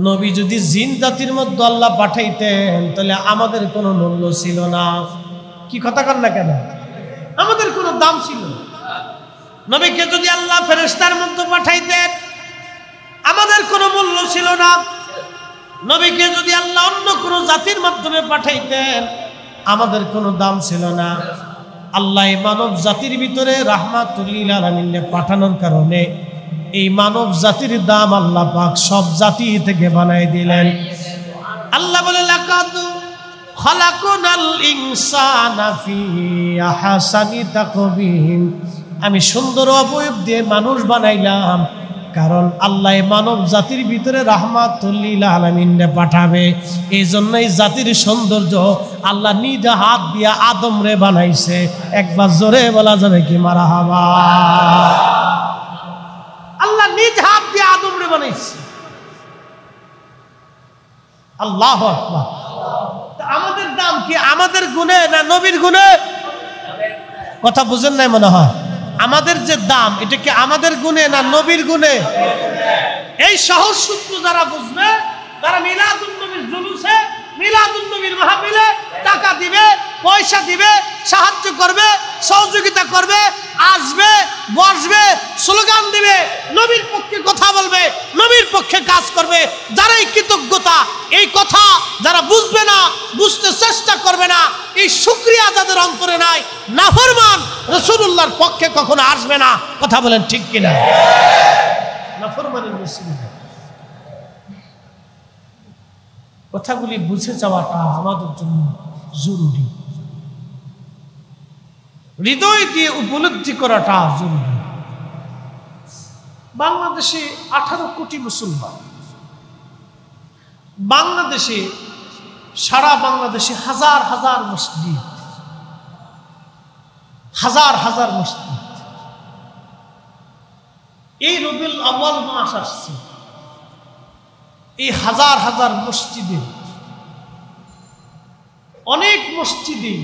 নবী যদি জিন জাতির মধ্যে আল্লাহ পাঠাইতেন তাহলে আমাদের কোনো মূল্য ছিল না। কি কথা কন না কেন? আমাদের কোনো দাম ছিল না। নবীকে যদি আল্লাহ ফেরেশতার মধ্যে পাঠাইতেন আমাদের কোনো মূল্য ছিল না। নবীকে যদি আল্লাহ অন্য কোনো জাতির মাধ্যমে পাঠাইতেন আমাদের কোনো দাম ছিল না। আল্লাহ মানব জাতির ভিতরে রাহমাতুল লিল আলামিন পাঠানোর কারণে এই মানব জাতির দাম আল্লাহ পাক সব জাতি থেকে বানাই দিলেন। আল্লাহ বলে লাকাদ খালাকনাল ইনসানা ফি আহসানি তাকবীম, আমি সুন্দর অবয়ব দিয়ে মানুষ বানাইলাম কারণ আল্লাহ মানব জাতির ভিতরে রাহমাতুল লিল আলামিন পাঠাবে। এই জন্যই জাতির সৌন্দর্য আল্লাহ নিজ হাত দিয়া আদম রে বানাইছে। একবার জোরে বলা যাবে কি মারহাবা? আল্লাহ নিজ হাত দিয়ে আদম রে বানাইছে। আল্লাহু আকবার। আমাদের দাম কি আমাদের গুণে না নবীর গুণে? কথা বুঝেন নাই মনে হয়। আমাদের যে দাম এটা কি আমাদের গুণে না নবীর গুণে? এই সহজ সূত্র যারা বুঝবে তারা মিলাদুন নবীর জুলুসে, মিলাদুন নবীর মাহফিলে টাকা দিবে, পয়সা দিবে, সাহায্য করবে, সহযোগিতা করবে, আসবে, বসবে, স্লোগান দিবে, নবীর পক্ষে কথা বলবে, নবীর পক্ষে কাজ করবে। যারা এই কৃতজ্ঞতা এই কথা যারা বুঝবে না, বুঝতে চেষ্টা করবে না, এই শুকরিয়া যাদের অন্তরে নাই, নাফরমান রাসূলুল্লাহর পক্ষে কখনো আসবে না। কথা বলেন ঠিক কিনা? নাফরমানের মুসলিম। কথাগুলি বুঝে যাওয়াটা আমাদের জন্য জরুরি, হৃদয় দিয়ে উপলব্ধি করাটা জরুরি। বাংলাদেশে 18 কোটি মুসলমান, বাংলাদেশে সারা বাংলাদেশে হাজার হাজার মসজিদ, হাজার হাজার মসজিদ। এই রবিউল আউয়াল মাস আসছে, এই হাজার হাজার মসজিদে অনেক মসজিদে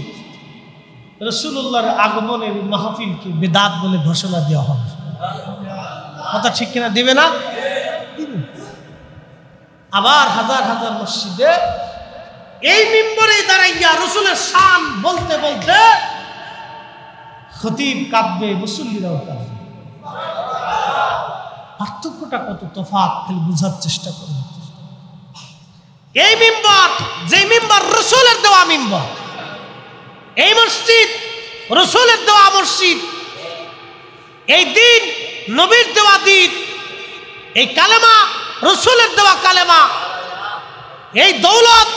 রাসূলুল্লাহর আগমনের মাহফিলকে বিদআত বলে ঘোষণা দেওয়া হবে। কথা ঠিক কিনা? দিবে না? আবার হাজার হাজার মসজিদে এই মিম্বরে দাঁড়াইয়া রাসূলের শান বলতে বলতে খতিব কাঁদবে, মুসল্লিরাও কাঁদবে। পার্থক্যটা কত তফাৎ খালি বোঝার চেষ্টা করুন। এই মিম্বর, যে মিম্বর রাসূলের দেওয়া মিম্বর, এই মসজিদ রাসূলের দেওয়া মসজিদ, এই দিন নবীর দেওয়া দিন, এই কালেমা রাসূলের দেওয়া কালেমা, এই দৌলত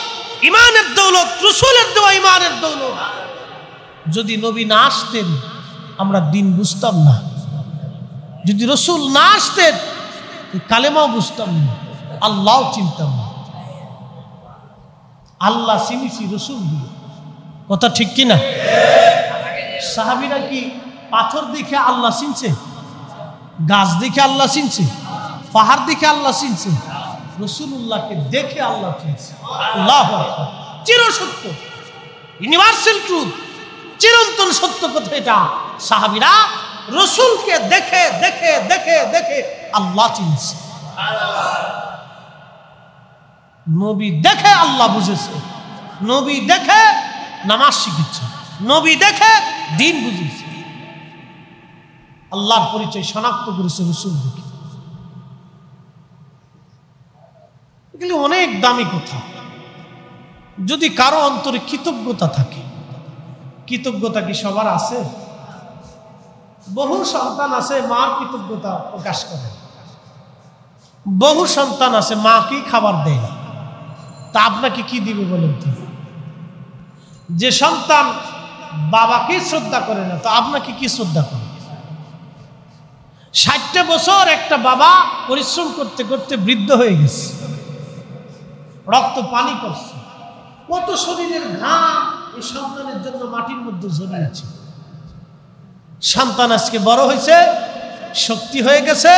ইমানের দৌলত, রাসূলের দেওয়া ইমানের দৌলত। যদি নবী না আসতেন আমরা দিন বুঝতাম না। যদি রাসূল না আসতেন কালেমাও বুঝতাম না, আল্লাহও চিনতাম না। আল্লাহ চিনিছি রাসূল দিয়ে। কথা ঠিক কিনা? সাহাবীরা কি পাথর দেখে আল্লাহ চিনছে? গাছ দেখে আল্লাহ চিনছে? পাহাড় দেখে আল্লাহ চিনছে? রাসূলুল্লাহকে দেখে আল্লাহ চিনছে। আল্লাহু আকবার। চিরসত্য, ইউনিভার্সাল ট্রুথ, চিরন্তন সত্য কথা এটা। সাহাবীরা রাসূলকে দেখে দেখে দেখে দেখে আল্লাহ চিনছে। নবী দেখে আল্লাহ বুঝেছে, নবী দেখে নামাজ শিখেছে, নবী দেখে দিন বুঝেছে, আল্লাহর পরিচয় শনাক্ত করেছে রাসূল দেখে। এগুলি অনেক দামি কথা। যদি কারো অন্তরে কৃতজ্ঞতা থাকে, কৃতজ্ঞতা কি সবার আছে? বহু সন্তান আছে মার কৃতজ্ঞতা প্রকাশ করে, বহু সন্তান আছে মাকেই খাবার দেয় না। তা আপনাকে কি দিবে বলেন তো? যে সন্তান বাবাকে শ্রদ্ধা করে না, তো আপনাকে কি শ্রদ্ধা করে? 60টা বছর একটা বাবা পরিশ্রম করতে করতে বৃদ্ধ হয়ে গেছে, রক্ত পানি করছে, কত শরীরের ঘাম এই সন্তানের জন্য মাটির মধ্যে ঝরিয়েছে। সন্তান আজকে বড় হয়েছে, শক্তি হয়ে গেছে,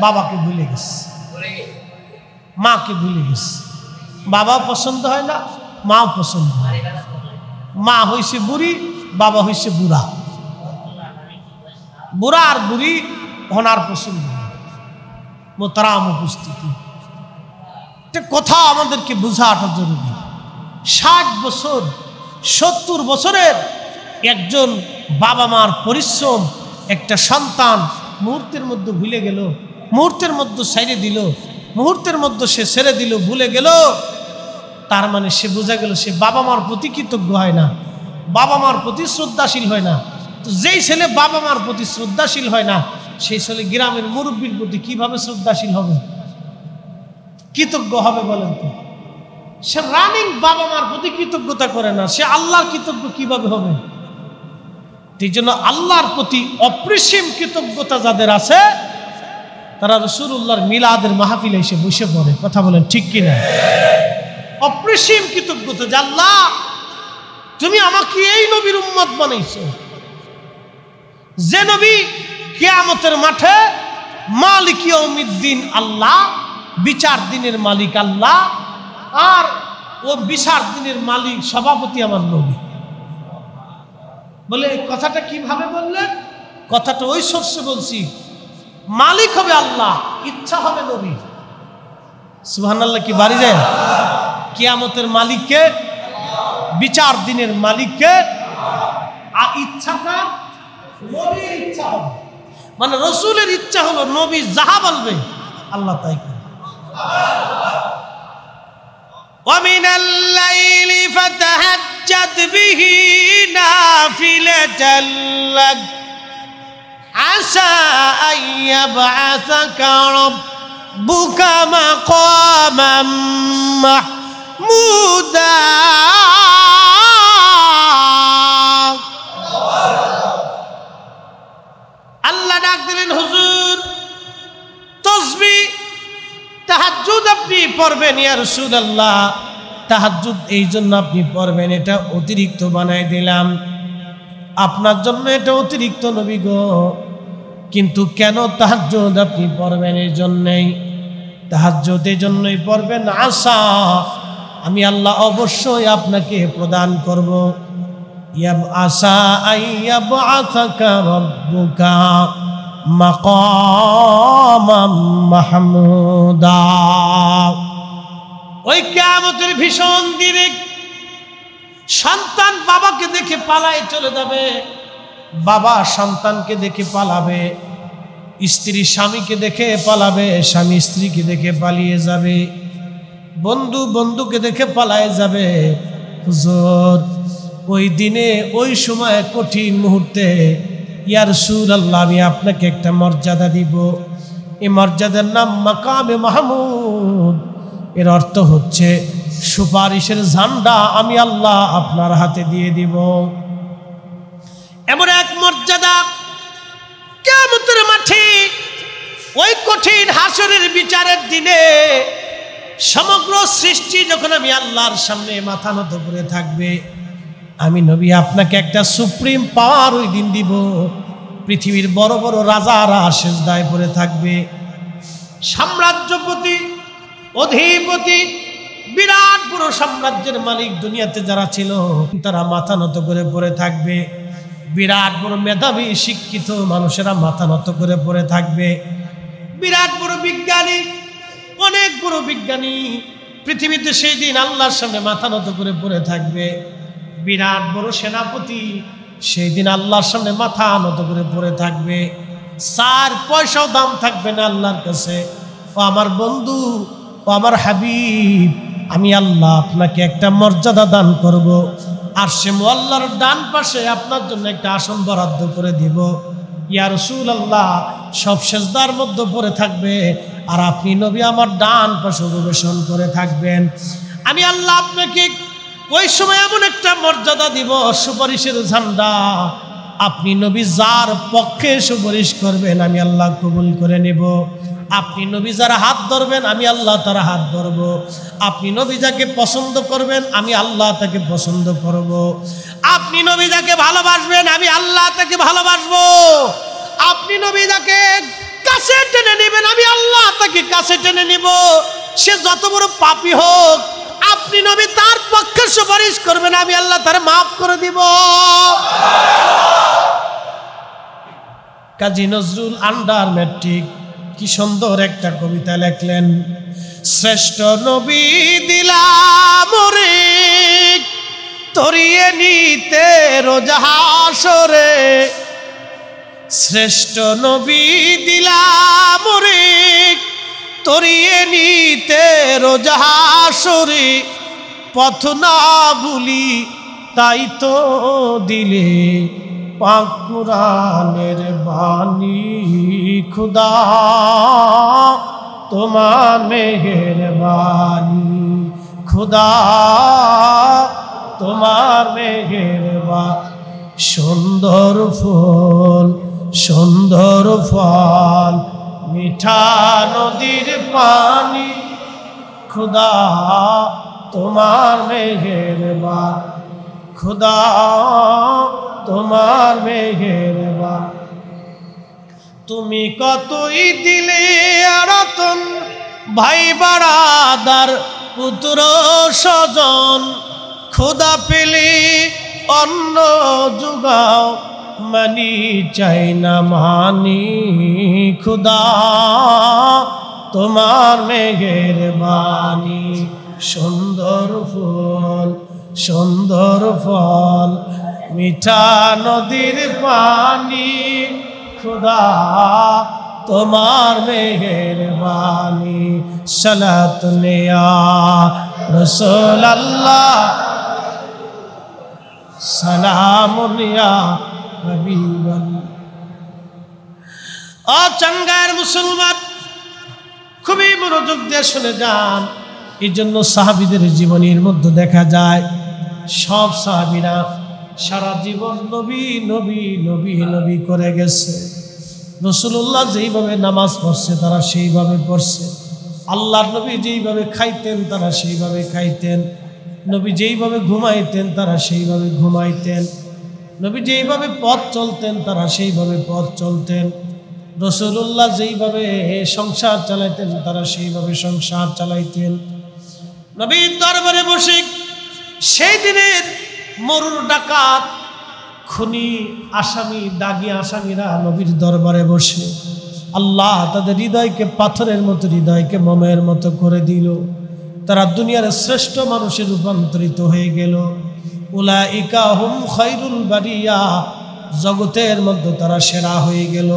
বাবাকে ভুলে গেছে, মাকে ভুলে গেছে। বাবা পছন্দ হয় না, মাও পছন্দ হয়। মা হইছে বুড়ি, বাবা হইছে বুড়া। বুড়া আর বুড়ি হনার পছন্দ হয়। মোহতারাম উপস্থিতি, কথা আমাদেরকে বোঝাটা জরুরি। 60 বছর 70 বছরের একজন বাবা মার পরিশ্রম একটা সন্তান মুহূর্তের মধ্যে ভুলে গেল, মুহূর্তের মধ্যে ছেড়ে দিল, মুহূর্তের মধ্যে সে ছেড়ে দিল, ভুলে গেল। তার মানে সে বোঝা গেল সে বাবা মার প্রতি কৃতজ্ঞ হয় না, বাবা মার প্রতি শ্রদ্ধাশীল হয় না। তো যেই ছেলে বাবা মার প্রতি শ্রদ্ধাশীল হয় না, সেই ছেলে গ্রামের মুরব্বীর প্রতি কিভাবে শ্রদ্ধাশীল হবে, কৃতজ্ঞ হবে বলেন তো? সে রানিং বাবা মার প্রতি কৃতজ্ঞতা করে না, সে আল্লাহর কৃতজ্ঞ কিভাবে হবে? এই জন্য আল্লাহর প্রতি অপরিসীম কৃতজ্ঞতা যাদের আছে, তারা রাসূলুল্লাহর মিলাদের মাহফিলে এসে বসে পড়ে। কথা বলেন ঠিক কিনা? অপরিসীম কৃতজ্ঞতা যে আল্লাহ তুমি আমাকে এই নবীর উম্মত বানাইছো, যে নবী কিয়ামতের মাঠে মালিক ইয়াউমিদ্দিন আল্লাহ, বিচার দিনের মালিক আল্লাহ, আর ও বিচার দিনের মালিক সভাপতি আমার নবী। বলে কথাটা কিভাবে বললেন? কথাটা ওই সোর্সে বলছি, মালিক হবে আল্লাহ, ইচ্ছা হবে নবী। সুবহানাল্লাহ কি বাড়ি যায়? কিয়ামতের মালিককে, বিচার দিনের মালিককে, আর ইচ্ছাটা নবীর ইচ্ছা হবে। মানে রাসূলের ইচ্ছা হলো নবী যাহা বলবে আল্লাহ তাই করে। وَمِنَ اللَّيْلِ فَتَهَجَّدْ بِهِ نَافِلَةً لَكَ عَسَىٰ أَن يَبْعَثَكَ رَبُّكَ مَقَامًا مَحْمُودًا। আল্লাহ ডাক দিলেন, হুজুর তাসবিহ তাহাজ্জুদ আপনি পড়বেন ইয়া রাসূলুল্লাহ, তাহাজ্জুদ এই জন্য আপনি পড়বেন, এটা অতিরিক্ত বানাই দিলাম আপনার জন্য, এটা অতিরিক্ত নবী গো। কিন্তু কেন তাহাজ্জুদ আপনি পড়বেন? এই জন্যই তাহাজ্জুদ এই জন্যই পড়বেন, আশা আমি আল্লাহ অবশ্যই আপনাকে প্রদান করব। ইয়াব আশা আইয়াবআসাকা রাব্বুকা মাকামাম মাহমুদা। ওই কিয়ামতের ভীষণ দিনে সন্তান বাবাকে দেখে পালায় চলে যাবে, বাবা সন্তানকে দেখে পালাবে, স্ত্রী স্বামীকে দেখে পালাবে, স্বামী স্ত্রীকে দেখে পালিয়ে যাবে, বন্ধু বন্ধুকে দেখে পালায় যাবে। হুজুর ওই দিনে ওই সময় কঠিন মুহূর্তে ইয়া রাসূলুল্লাহ আমি আপনাকে একটা মর্যাদা দিব, এই মর্যাদার নাম মাকামে মাহমুদ। এর অর্থ হচ্ছে সুপারিশের ঝান্ডা আমি আল্লাহ আপনার হাতে দিয়ে দিব। এমন এক মর্যাদা কিয়ামতের মাঠে ওই কঠিন হাসরের বিচারের দিনে সমগ্র সৃষ্টি যখন আমি আল্লাহর সামনে মাথা নত করে থাকবে, আমি নবী আপনাকে একটা সুপ্রিম পাওয়ার ওই দিন দিব। পৃথিবীর বড় বড় রাজারা সেজদায় পড়ে থাকবে, সাম্রাজ্যপতি অধিপতি বিরাট বড় সাম্রাজ্যের মালিক দুনিয়াতে যারা ছিল তারা মাথা নত করে পড়ে থাকবে, বিরাট বড় মেধাবী শিক্ষিত মানুষেরা মাথা নত করে পড়ে থাকবে, বিরাট বড় বিজ্ঞানী, অনেক বড় বিজ্ঞানী পৃথিবীতে সেই দিন আল্লাহর সামনে মাথা নত করে পড়ে থাকবে, বিরাট বড় সেনাপতি সেই দিন আল্লাহর সামনে মাথা নত করে পড়ে থাকবে। 4 পয়সাও দাম থাকবে না আল্লাহর কাছে। ও আমার বন্ধু, ও আমার হাবিব, আমি আল্লাহ আপনাকে একটা মর্যাদা দান করব, আর সে আল্লাহর ডান পাশে আপনার জন্য একটা আসন বরাদ্দ করে দিব। ইয়া রাসূলুল্লাহ সব সেজদার মধ্যে পড়ে থাকবে, আর আপনি নবী আমার ডান পাশে অববেশন করে থাকবেন। আমি আল্লাহ আপনাকে ওই সময় এমন একটা মর্যাদা দিব, সুপারিশের ঝান্ডা। আপনি নবী যার পক্ষে সুপারিশ করবেন আমি আল্লাহ কবুল করে নেব, আপনি নবী যারা হাত ধরবেন আমি আল্লাহ তারা হাত ধরব। আপনি নবী যাকে পছন্দ করবেন আমি আল্লাহ তাকে পছন্দ করব। আপনি নবী যাকে ভালোবাসবেন আমি আল্লাহ তাকে ভালোবাসবো। আপনি নবী যাকে কাছে টেনে নেবেন আমি আল্লাহ তাকে কাছে টেনে নিব। সে যত বড় পাপী হোক আপনি নবী তার পক্ষে সুপারিশ করবেন আমি আল্লাহ তার মাফ করে দিব। কাজী নজরুল আন্ডার ম্যাট্রিক কি সুন্দর একটা কবিতা লেখলেন। শ্রেষ্ঠ নবী দিলাম রে তরিয়ে নিতে রোজ হাসরে, শ্রেষ্ঠ নবী দিলাম রে তরিয়ে নিতে রোজ হাসরে, পথ না ভুলি তাই তো দিলে পাক কুরআনের বাণী। খুদা তোমার মেহেরবানি, খুদা তোমার মেহেরবানি। সুন্দর ফুল সুন্দর ফল মিঠা নদীর পানি, খুদা তোমার মেহেরবানি, খুদা তোমার মেহেরবানি। তুমি কতই দিলে আরতন ভাই বারাদার পুত্র স্বজন, খোদা পেলে অন্ন জুগাও মানি চাই না মানি, খুদা তোমার মেহেরবানি। সুন্দর ফুল সুন্দর ফল মিঠা নদীর পানি, খুদা তোমার মেহেরবানি। সালাত নিয়া রাসূল আল্লাহ সালামুন ইয়া হাবিবাল্লাহ। ও চাঙ্গার মুসলমান খুবই মনোযোগ দিয়ে শুনে যান। এই জন্য সাহাবীদের জীবনীর মধ্যে দেখা যায় সব সাহাবীরা সারা জীবন নবী নবী নবী নবী করে গেছে। রাসূলুল্লাহ যেইভাবে নামাজ পড়ছে তারা সেইভাবে পড়ছে, আল্লাহর নবী যেইভাবে খাইতেন তারা সেইভাবে খাইতেন, নবী যেইভাবে ঘুমাইতেন তারা সেইভাবে ঘুমাইতেন, নবী যেইভাবে পথ চলতেন তারা সেইভাবে পথ চলতেন, রাসূলুল্লাহ যেইভাবে সংসার চালাইতেন তারা সেইভাবে সংসার চালাইতেন। নবীর দরবারে বসে সেই দিনের মরুর ডাকাত খুনি আসামি দাগী আসামিরা নবীর দরবারে বসে আল্লাহ তাদের হৃদয়কে পাথরের মতো হৃদয়কে মোমের মতো করে দিল। তারা দুনিয়ার শ্রেষ্ঠ মানুষে রূপান্তরিত হয়ে গেল। উলাইকা হুম খায়রুল বারিয়া, জগতের মধ্যে তারা সেরা হয়ে গেল।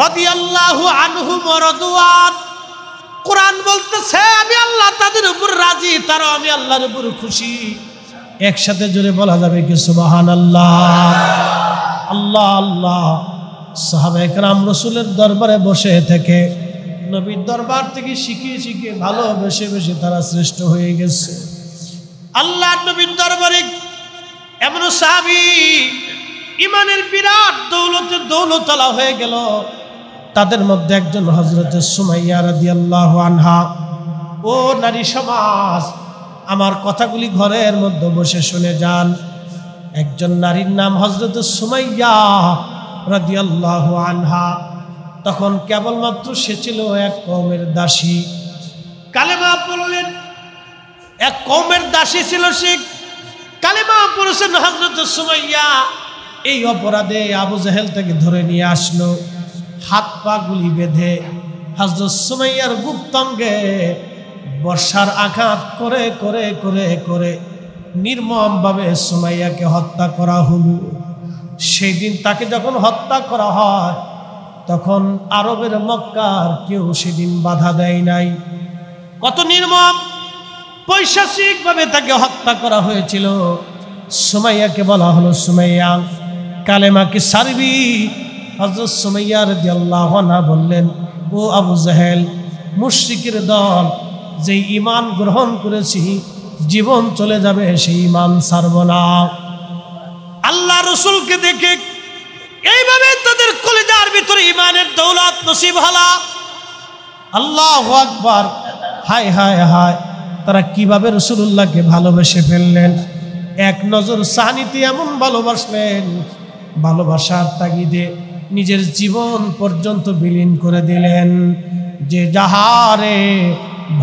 রাদিয়াল্লাহু আনহুম ওয়া রাদওয়ান, কোরআন বলতেছে আমি আল্লাহ তাদের উপর রাজি, তারা আমি আল্লাহর উপর খুশি। একসাথে জোরে বলা যাবে কি সুবহানাল্লাহ। আল্লাহ আল্লাহ। সাহাবায়ে কেরাম রাসূলের দরবারে বসে থেকে নবীর দরবার থেকে শিখিয়ে শিখিয়ে ভালোবেসে বেশে তারা শ্রেষ্ঠ হয়ে গেছে। আল্লাহর নবীর দরবারে এমন সাহাবী ইমানের বিরাট দৌলতে দৌলতলা হয়ে গেল। তাদের মধ্যে একজন হযরত সুমাইয়া রাদিয়াল্লাহু আনহা। ও নারী সমাজ, আমার কথাগুলি ঘরের মধ্যে বসে শুনে যান। একজন নারীর নাম হযরত সুমাইয়া রাদিয়াল্লাহু আনহা। তখন কেবলমাত্র সে ছিল এক কওমের দাসী, কালেমা পড়লেন। এক কওমের দাসী ছিল সে, কালেমা পড়েছেন হযরত সুমাইয়া। এই অপরাধে আবু জাহেল তাকে ধরে নিয়ে আসলো, হাত পা গুলি বেঁধে হযরত সুমাইয়ার গুপ্তাঙ্গে বর্ষার আঘাত করে করে করে করে নির্মমভাবে সুমাইয়াকে হত্যা করা হলো। সেই দিন তাকে যখন হত্যা করা হয় তখন আরবের মক্কার কেউ সেদিন বাধা দেয় নাই। কত নির্মম পৈশাচিকভাবে তাকে হত্যা করা হয়েছিল। সুমাইয়াকে বলা হলো, সুমাইয়া কালেমা কি সারবি? হযরত সুমাইয়া রাদিয়াল্লাহু আনহা বললেন, ও আবু জাহেল, মুশরিকের দল, যে ঈমান গ্রহণ করেছি জীবন চলে যাবে সেই ঈমান ছাড়ব না। আল্লাহ রাসূলকে দেখে এইভাবে তাদের কলিজার ভিতরে ঈমানের দৌলত নসিব হলো। আল্লাহু আকবার। হায় হায় হায়, তারা কিভাবে রাসূলুল্লাহকে ভালোবেসে ফেললেন। এক নজর সাহানিতে এমন ভালোবাসলেন, ভালোবাসার তাগিদে নিজের জীবন পর্যন্ত বিলীন করে দিলেন। যে যাহারে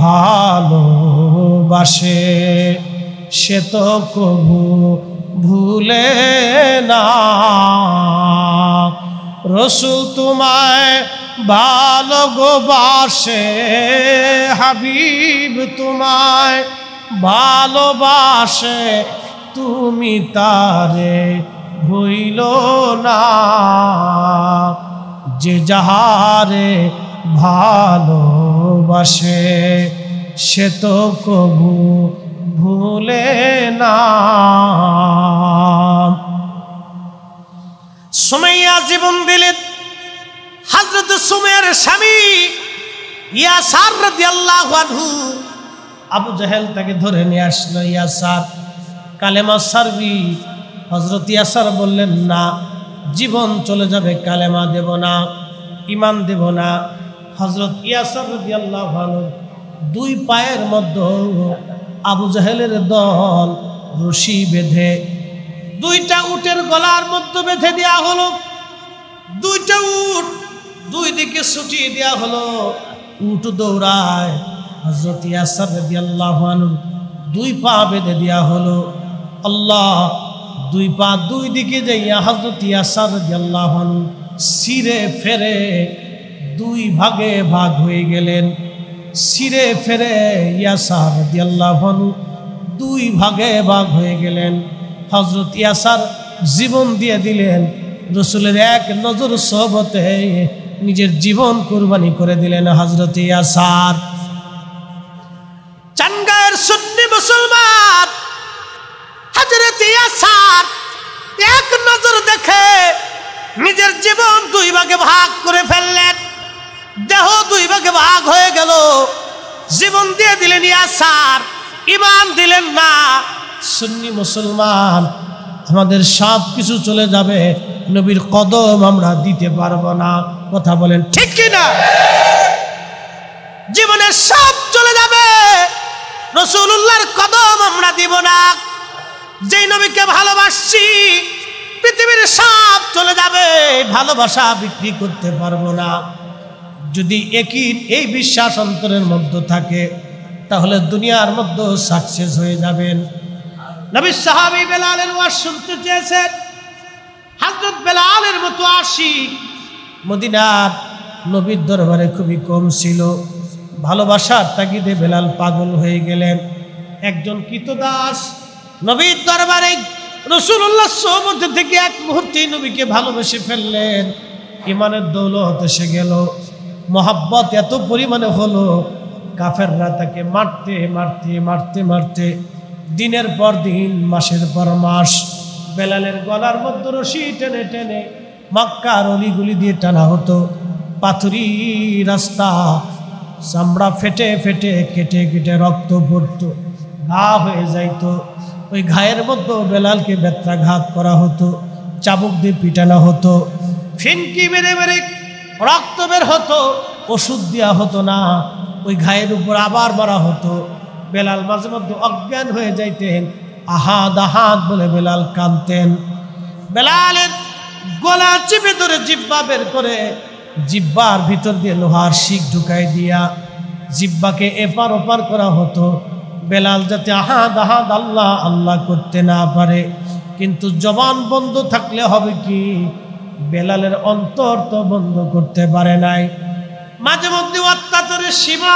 ভালোবাসে সে তো কভু ভুলে না। রসুল তোমায় ভালোবাসে, হাবিব তোমায় ভালোবাসে, তুমি তারে ভুইল না। যে যাহারে ভালোবাসে সে তো কভু ভুলে না। সুমাইয়া জীবন দিলেন। হযরত সুমাইয়ার স্বামী ইয়াসার রাদিয়াল্লাহু আনহু, আবু জাহেল তাকে ধরে নিয়ে আসলো। ইয়াসার কালেমা সারবি। হযরত ইয়াসার বললেন না, জীবন চলে যাবে, কালেমা দেব না, ঈমান দেব না। হযরত ইয়াসার রাদিয়াল্লাহু আনহু দুই পায়ের মধ্যে আবু জাহেলের দল রশি বেঁধে দুইটা উটের গলার মধ্যে বেঁধে দেওয়া হলো। দুইটা উট দুই দিকে ছুটিয়ে দেওয়া হলো। উট দৌড়ায়। হযরত ইয়াসার রাদিয়াল্লাহু আনহু দুই পা বেঁধে দেওয়া হলো। আল্লাহ, দুই পা দুই দিকে যাইয়া হযরত ইয়াসার রাদিয়াল্লাহু আনহু সিরে ফেরে দুই ভাগে ভাগ হয়ে গেলেন। সিরে ফেরে ইয়াসার রাদিয়াল্লাহু আনহু দুই ভাগে ভাগ হয়ে গেলেন। হযরত ইয়াসার জীবন দিয়ে দিলেন। রাসূলের এক নজর সোহবতে নিজের জীবন কুরবানি করে দিলেন হযরত ইয়াসার। চাঙ্গায়ের সুন্নি মুসলমান হযরত ইয়াসার এক নজর দেখে নিজের জীবন দুই ভাগে ভাগ করে ফেললেন। দেহ দুই ভাগে ভাগ হয়ে গেল। জীবন দিয়ে দিলেন ইয়াসার, ঈমান দিলেন না। সুন্নি মুসলমান, আমাদের সব কিছু চলে যাবে, নবীর কদম আমরা দিতে পারবো না। কথা বলেন ঠিক কিনা? জীবনের সব চলে যাবে, রাসূলুল্লাহর কদম আমরা দিব না। যেই নবীকে ভালোবাসছি পৃথিবীর সব চলে যাবে, ভালোবাসা বিক্রি করতে পারবো না। যদি এই বিশ্বাস অন্তরের মধ্যে থাকে তাহলে দুনিয়ার মধ্যে সাকসেস হয়ে যাবেন। নবী সাহাবী বেলালের ওয়াজ শুনতে চেয়েছেন। হযরত বেলালের মতো আশিক মদিনার নবীর দরবারে খুবই কম ছিল। ভালোবাসার তাগিদে বেলাল পাগল হয়ে গেলেন। একজন কৃতদাস নবীর দরবারে রাসূলুল্লাহ সোহবত থেকে এক মুহূর্তে নবীকে ভালোবেসে ফেললেন। ঈমানের দৌলত এসে গেল, মহব্বত এত পরিমাণে হলো, কাফেররা তাকে মারতে মারতে মারতে মারতে দিনের পর দিন, মাসের পর মাস বেলালের গলার মধ্যে রশি টেনে টেনে মক্কার অলিগুলি দিয়ে টানা হতো। পাথুরি রাস্তা, চামড়া ফেটে ফেটে কেটে কেটে রক্ত পড়তো, ঘা হয়ে যাইত। ওই ঘায়ের মধ্যে বেলালকে বেত্রাঘাত করা হতো, চাবুক দিয়ে পিটানো হতো, ফিনকি মেরে মেরে রক্ত বের হতো, ওষুধ দেওয়া হতো না, ওই ঘায়ের উপর আবার মারা হতো। বেলাল মাঝে মধ্যে অজ্ঞান হয়ে যাইতেন। আহাদ আহাদ বলে বেলাল কাঁদতেন। বেলালের গলা চিপে ধরে জিব্বা বের করে জিব্বার ভিতর দিয়ে লোহার শিক ঢুকাই দিয়া জিব্বাকে এপার ওপার করা হতো, বেলাল যাতে আহাদ আহাদ আল্লাহ আল্লাহ করতে না পারে। কিন্তু জবান বন্ধ থাকলে হবে কি, বেলালের অন্তর তো বন্ধ করতে পারে নাই। মাঝে মধ্যে অত্যাচারের সীমা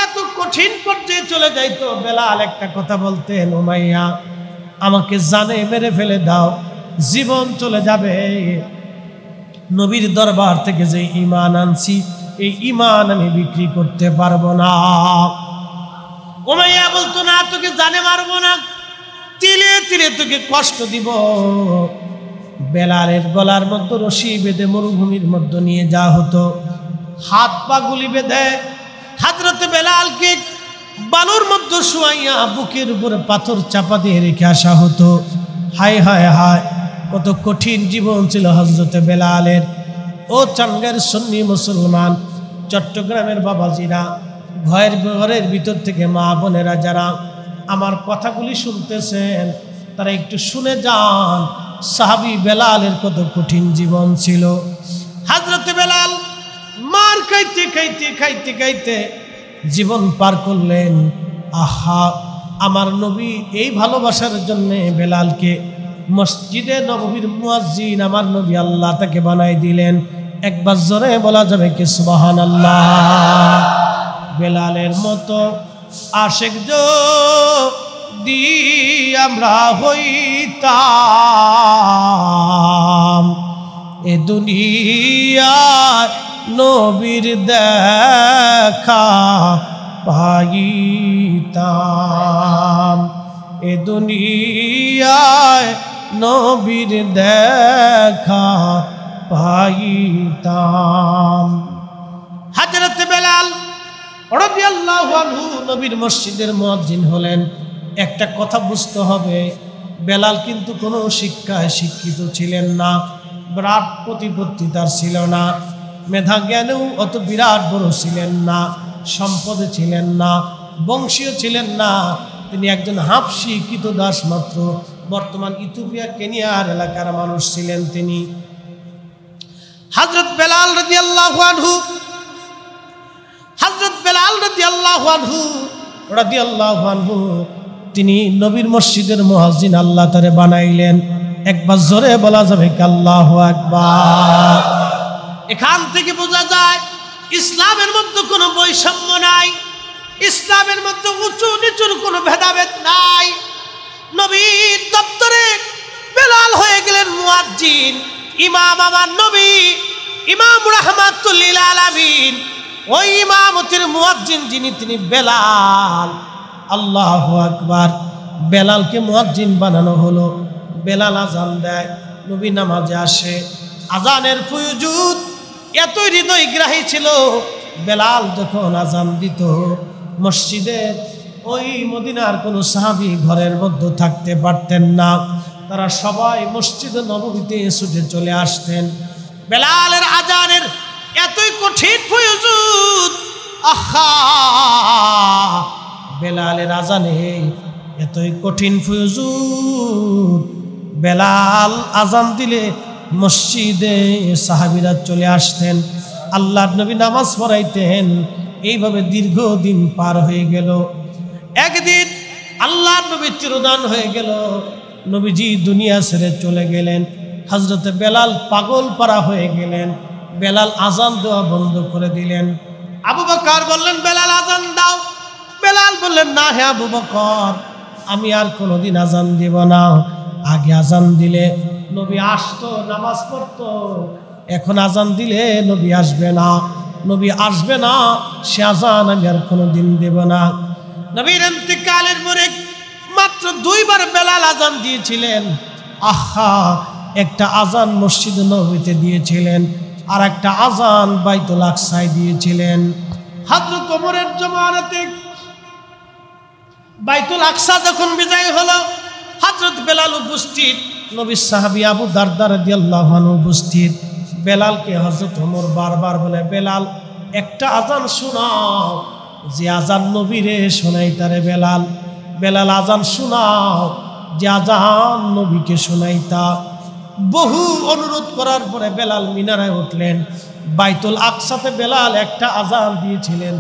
এত কঠিন পর্যায়ে চলে যাইতো। বেলাল একটা কথা বলতেন, উমাইয়া আমাকে জানে মেরে ফেলে দাও, জীবন চলে যাবে, নবীর দরবার থেকে যে ঈমান আনছি এই ঈমান আমি বিক্রি করতে পারবো না। উমাইয়া বলতো না, তোকে জানে মারবো না, তিলে তিলে তোকে কষ্ট দিব। বেলালের গলার মধ্যে রশি বেঁধে মরুভূমির মধ্যে নিয়ে যাওয়া হতো, হাত পা গুলি বেঁধে হযরত বেলালকে বালুর মধ্যে শুয়াইয়া বুকের উপরে পাথর চাপা দিয়ে রেখে আসা হতো। হায় হায় হায়, কত কঠিন জীবন ছিল হযরত বেলালের। ও চাঙ্গের সুন্নি মুসলমান, চট্টগ্রামের বাবাজিরা, ঘরের ভিতর থেকে মা বোনেরা যারা আমার কথাগুলি শুনতেছেন, তারা একটু শুনে যান সাহাবী বেলালের কত কঠিন জীবন ছিল। হযরত বেলাল মার খাইতে খাইতে খাইতে খাইতে জীবন পার করলেন। আহা, আমার নবী এই ভালোবাসার জন্য বেলালকে মসজিদে নববীর মুয়াজ্জিন আমার নবী আল্লাহ তাকে বানাই দিলেন। একবার জোরে বলা যাবে কি সুবহানাল্লাহ। বেলালের মতো আশিক যদি আমরা হইতাম, এ দুনিয়ায় নবীর দেখা পাইতাম, এ দুনিয়ায় নবীর দেখা পাইতাম। হযরত বেলাল রাদিয়াল্লাহু আনহু নবীর মসজিদের মুয়াজ্জিন হলেন। একটা কথা বুঝতে হবে, বেলাল কিন্তু কোনো শিক্ষায় শিক্ষিত ছিলেন না, বিরাট প্রতিপত্তি তার ছিল না, মেধা জ্ঞানেও অত বিরাট বড় ছিলেন না, সম্পদে ছিলেন না, বংশীয় ছিলেন না। তিনি একজন হাবশী কৃতদাস মাত্র, বর্তমান ইথিওপিয়া কেনিয়ার এলাকার মানুষ ছিলেন তিনি। হযরত বেলাল রাদিয়াল্লাহু আনহু, হযরত বেলাল রাদিয়াল্লাহু আনহু তিনি নবীর মসজিদের মুয়াজ্জিন আল্লাহ তারে বানাইলেন। একবার জোরে বলা যাবে কি আল্লাহু আকবার। এখান থেকে বোঝা যায় ইসলামের মধ্যে কোনো বৈষম্য নাই, ইসলামের মধ্যে উঁচু নিচুর কোনো ভেদাভেদ নাই। নবীর দপ্তরে বেলাল হয়ে গেলেন মুয়াজ্জিন, ইমাম আমার নবী, ইমাম রাহমাতুল লিল আলামিন, ওই ইমামতির মুয়াজ্জিন যিনি তিনি বেলাল। আল্লাহু আকবার। বেলালকে মুয়াজ্জিন বানানো হলো। বেলাল আজান দেয়, নবী নামাজে আসে। আজানের ফুয়ুজুদ এতই হৃদয়গ্রাহী ছিল, বেলাল যখন আজান দিত মসজিদের ওই মদিনার কোনো সাহাবী ঘরের মধ্যে থাকতে পারতেন না, তারা সবাই মসজিদে নববীতে ছুটে চলে আসতেন। বেলালের আজানের এতই কঠিন ফুয়ুজুদ, আহা, বেলালের আজানে এতই কঠিন ফুয়ুজুদ, বেলাল আজান দিলে মসজিদে সাহাবীরা চলে আসতেন, আল্লাহর নবী নামাজ পড়াইতেন। এইভাবে দীর্ঘদিন পার হয়ে গেল। একদিন আল্লাহর নবী চিরদান হয়ে গেল, নবীজি দুনিয়া ছেড়ে চলে গেলেন। হযরতে বেলাল পাগল পারা হয়ে গেলেন। বেলাল আজান দেওয়া বন্ধ করে দিলেন। আবু বকর বললেন, বেলাল আজান দাও। বেলাল বললেন, না হে আবু বকর, আমি আর কোনোদিন আজান দিব না। আগে আজান দিলে নবী আসতো, নামাজ পড়তো, এখন আজান দিলে নবী আসবে না, নবী আসবে না, সে আজান আমি আর কোনোদিন দেব না। নবীর ইন্তেকালের পরে মাত্র 2 বার বেলাল আজান দিয়েছিলেন। আহা, একটা আজান মসজিদ নববীতে দিয়েছিলেন, আর একটা আজান বাইতুল আকসায় দিয়েছিলেন। হযরত ওমরের জামানাতে বাইতুল আকসা যখন বিজয় হলো, হযরত বেলাল উপস্থিত, নবীর সাহাবী আবু দারদা রাদিয়াল্লাহু আনহু উপস্থিত। বেলালকে হযরত ওমর বারবার বলে, বেলাল একটা আজান শোনাও, যে আজান নবীরে শোনাই তারে বেলাল, বেলাল আজান শোনাও, যে আজান নবীকে শোনাইতা। বহু অনুরোধ করার পরে বেলাল মিনারায় উঠলেন। বাইতুল আকসাতে বেলাল একটা আজান দিয়েছিলেন,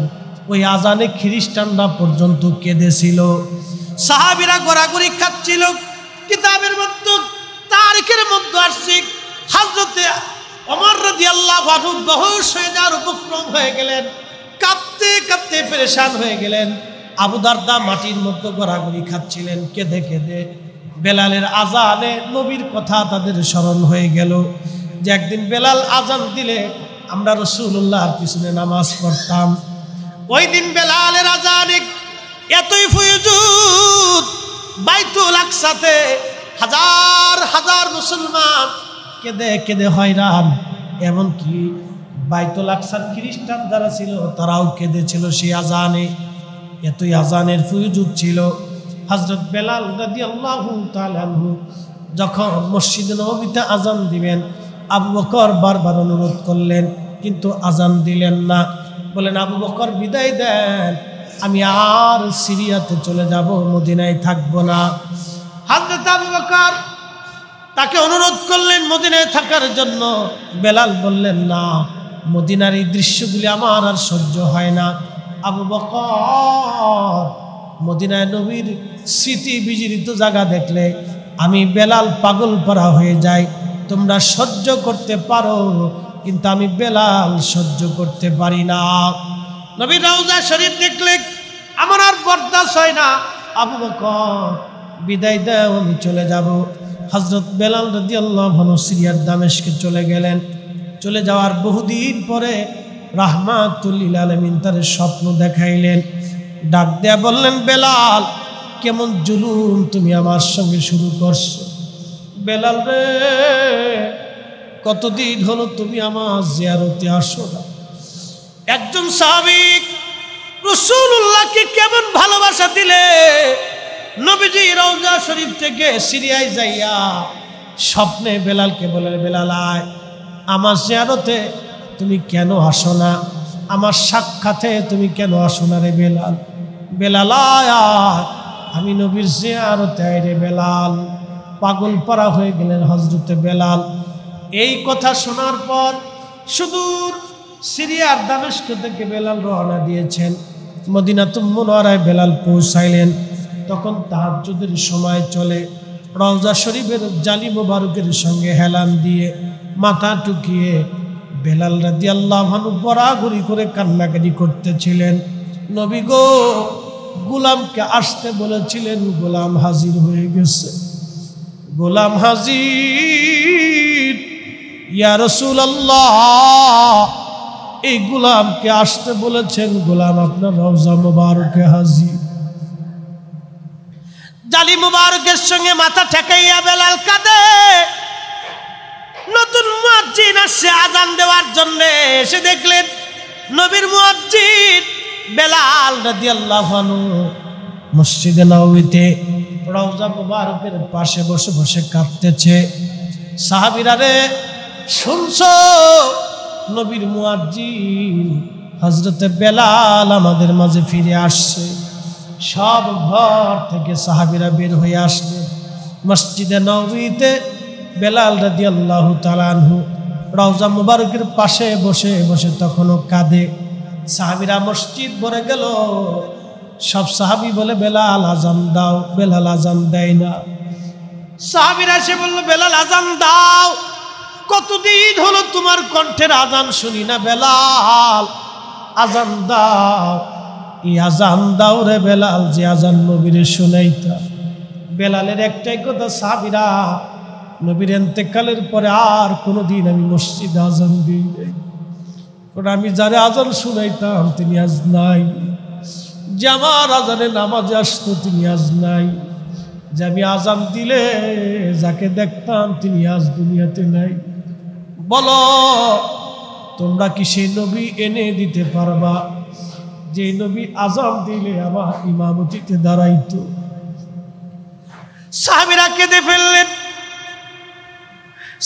ওই আজানে খ্রিস্টানরা পর্যন্ত কেঁদেছিল, সাহাবীরা গড়াগড়ি খাচ্ছিল। কিতাবের মধ্যে, তারিখের মধ্যে আসছে হযরতে ওমর রাদিয়াল্লাহু আনহু বেহুশ হয়ে যাওয়ার উপক্রম হয়ে গেলেন, কাঁপতে কাঁপতে পেরেশান হয়ে গেলেন। আবু দারদা মাটির মধ্যে গড়াগড়ি খাচ্ছিলেন কেঁদে কেঁদে। বেলালের আজানে নবীর কথা তাদের স্মরণ হয়ে গেল, যে একদিন বেলাল আজান দিলে আমরা রাসূলুল্লাহর পিছনে নামাজ পড়তাম। ওই দিন বেলালের আজানে এতই ফুয়ুজুদ, বাইতুল আকসাতে হাজার হাজার মুসলমান কেঁদে কেঁদে হয়রান। এমনকি বাইতুল আকসার খ্রিস্টান যারা ছিল তারাও কেঁদেছিল সেই আজানে, এতই আজানের ফুয়ুজুদ ছিল। হযরত বেলাল রাদিয়াল্লাহু তাআলা আনহু যখন মসজিদে নববীতে আজান দিবেন, আবু বকর বারবার অনুরোধ করলেন, কিন্তু আজান দিলেন না। বলেন আবু বকর বিদায় দেন, আমি আর সিরিয়াতে চলে যাব, মদিনায় থাকবো না। হযরত আবু বকর তাকে অনুরোধ করলেন মদিনায় থাকার জন্য। বেলাল বললেন না, মদিনার এই দৃশ্যগুলি আমার আর সহ্য হয় না। আবু বকর, মদিনায় নবীর স্মৃতি বিজড়িত জায়গা দেখলে আমি বেলাল পাগল পারা হয়ে যাই। তোমরা সহ্য করতে পারো, কিন্তু আমি বেলাল সহ্য করতে পারি না। নবীর রওজা শরীফ দেখলে আমার আর বরদাস্ত হয় না। আবু বকর বিদায় দাও, আমি চলে যাব। হযরত বেলাল রাদিয়াল্লাহু আনহু সিরিয়ার দামেস্কে চলে গেলেন। চলে যাওয়ার বহুদিন পরে রাহমাতুল লিল আলামিন তার স্বপ্ন দেখাইলেন। ডাক দেয়া বললেন, বেলাল, কেমন জুলুম তুমি আমার সঙ্গে শুরু করছো। বেলাল রে, কতদিন হলো তুমি আমার জিয়ারতে আসো না। একজন সাহাবী রাসূলুল্লাহকে কেমন ভালোবাসা দিলে, নবীজি রওজা শরীফ থেকে সিরিয়ায় যাইয়া স্বপ্নে বেলালকে বলে, বেলাল আয়, আমার জিয়ারতে তুমি কেন আসো না, আমার সাক্ষাতে তুমি কেন আসো না রে বেলাল। বেলাল আয়, আমি নবীর জিয়ারতে আই রে বেলাল। পাগল পারা হয়ে গেলেন হযরতে বেলাল। এই কথা শোনার পর সুদূর সিরিয়ার দামেস্ক থেকে বেলাল রওনা দিয়েছেন। মদিনাতুল মুনাওয়ারায় বেলাল পৌঁছাইলেন। তখন তাহাজ্জুদের সময় চলে। রওজা শরীফের জালি মোবারকের সঙ্গে হেলান দিয়ে মাথা টুকিয়ে বেলাল রাদিয়াল্লাহু আনহু বরাবরি করে কান্নাকাটি করতেছিলেন। নবী গো, গোলামকে আসতে বলেছিলেন, গোলাম হাজির হয়ে গেছে, গোলাম হাজির। ইয়া রাসূলুল্লাহ, এই গোলামকে আসতে বলেছেন, গোলাম আপনার রওজা মোবারকে হাজির। জালি মুবারকের সঙ্গে মাথা ঠেকাইয়া বেলাল কাঁদে। নতুন মুয়াজ্জিন আসছে আজান দেওয়ার জন্য। এসে দেখলেন নবীর মুয়াজ্জিন বেলাল রাদিয়াল্লাহু আনহু মসজিদে নববীতে রওজা মুবারকের পাশে বসে বসে কাঁদতেছে। সাহাবীরা রে, শুনছো, নবীর মুয়াজ্জিন হযরতে বেলাল আমাদের মাঝে ফিরে আসছে। সব ঘর থেকে সাহাবীরা বের হয়ে আসলেন। মসজিদে নববীতে বেলাল রাদিয়াল্লাহু তাআলা আনহু রওজা মুবারকের পাশে বসে বসে তখনও কাঁদে। সাহাবীরা মসজিদ ভরে গেল। সব সাহাবী বলে, বেলাল আজান দাও। বেলাল আজান দেয় না। সাহাবীরা এসে বলল, বেলাল আজান দাও, কতদিন হলো তোমার কণ্ঠের আজান শুনি না, বেলাল আজান দাও। এই আজান দাও রে বেলাল, যে আজান নবীরে শুনাইতা। বেলালের একটাই কথা, সাহাবীরা, নবীর ইন্তেকালের পরে আর কোনোদিন আমি মসজিদে আজান দিই নাই, কারণ আমি যারে আজান শুনাইতাম তিনি আজ নাই। যে আমার আজানে নামাজে আসতো তিনি আজ নাই। যে আমি আজান দিলে যাকে দেখতাম তিনি আজ দুনিয়াতে নাই। বলো, তোমরা কি সেই নবী এনে দিতে পারবা যে নবী আজান দিলে আমার ইমামতিতে দাঁড়াইতো? সাহাবীরা কেঁদে ফেললেন।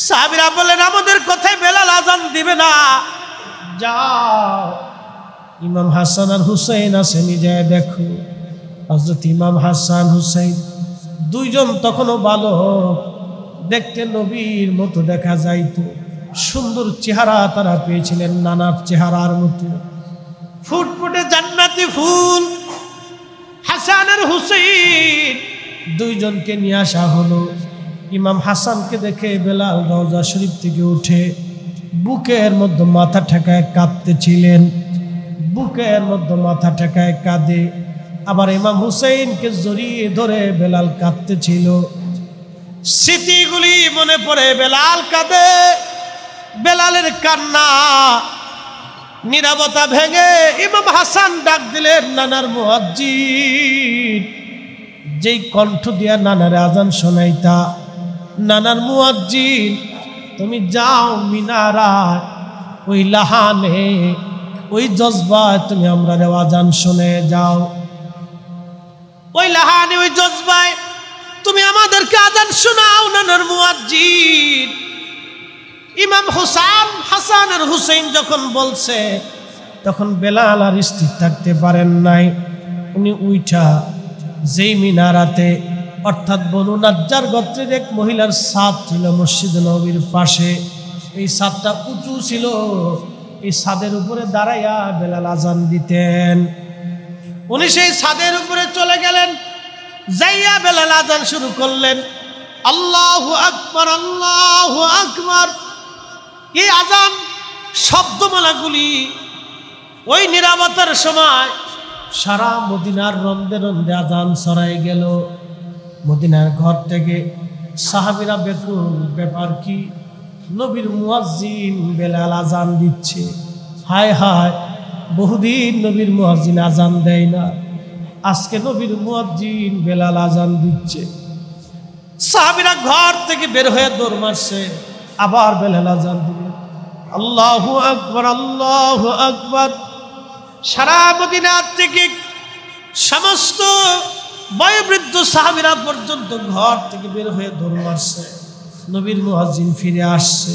সাহাবীরা বললেন, আমাদের কথায় বেলাল আজান দিবে না, যাও ইমাম হাসান আর হুসাইন আছে, নিজে দেখো। হযরত ইমাম হাসান হুসাইন দুইজন তখনও বালক, দেখতে নবীর মতো দেখা যাইতো। সুন্দর চেহারা তারা পেয়েছিলেন, নানার চেহারার মতো, ফুটফুটে জান্নাতি ফুল। হাসান আর হুসাইন দুইজনকে নিয়ে আসা হলো। ইমাম হাসানকে দেখে বেলাল রওজা শরীফ থেকে উঠে বুকের মধ্যে মাথা ঠেকায় কাঁদতেছিলেন। বুকের মধ্যে মাথা ঠেকায় কাঁদে। আবার ইমাম হুসাইনকে জড়িয়ে ধরে বেলাল কাঁদতেছিল। স্মৃতিগুলি মনে পড়ে বেলাল কাঁদে। বেলালের কান্না নীরবতা ভেঙে ইমাম হাসান ডাক দিলেন, নানার মুয়াজ্জিন। যেই কণ্ঠ দিয়া নানার আজান শোনাইতা, নানার মুয়াজ্জিন, তুমি যাও মিনারা, ওই লাহানে, ওই জজবায় তুমি আমরা আজান শুনে যাও। ওই লাহানে, ওই জজবায় তুমি আমাদেরকে আজান শোনাও নানার মুয়াজ্জিন। ইমাম হাসান আর হুসাইন যখন বলছে, তখন বেলাল আর স্থির থাকতে পারেন নাই। উনি উইঠা যেই মিনারাতে অর্থাৎ বনু নাজ্জার গোত্রের এক মহিলার ছাদ ছিল মসজিদ নববীর পাশে, এই ছাদটা উঁচু ছিল, এই ছাদের উপরে দাঁড়াইয়া বেলাল আজান দিতেন। উনি সেই ছাদের উপরে চলে গেলেন, যাইয়া বেলাল আজান শুরু করলেন, আল্লাহু আকবার আল্লাহু আকবার। এই আজান শব্দমালাগুলি ওই নিরাপত্তার সময় সারা মদিনার রন্দে রন্দে আজান ছড়াই গেল। মদিনার ঘর থেকে সাহাবীরা বেকুল, ব্যাপার কি, নবীর মুয়াজ্জিন বেলাল আজান দিচ্ছে। হায় হায়, বহুদিন নবীর মুয়াজ্জিন আজান দেয় না, আজকে নবীর মুয়াজ্জিন বেলাল আজান দিচ্ছে। সাহাবীরা ঘর থেকে বের হয়ে দৌড় মারছে, আবার বেলাল আজান দিলেন, আল্লাহু আকবার আল্লাহু আকবার। সারা মদিনা থেকে সমস্ত বয়োবৃদ্ধ সাহাবীরা পর্যন্ত ঘর থেকে বের হয়ে দৌড় মারছে। নবীর মুয়াজ্জিন ফিরে আসছে,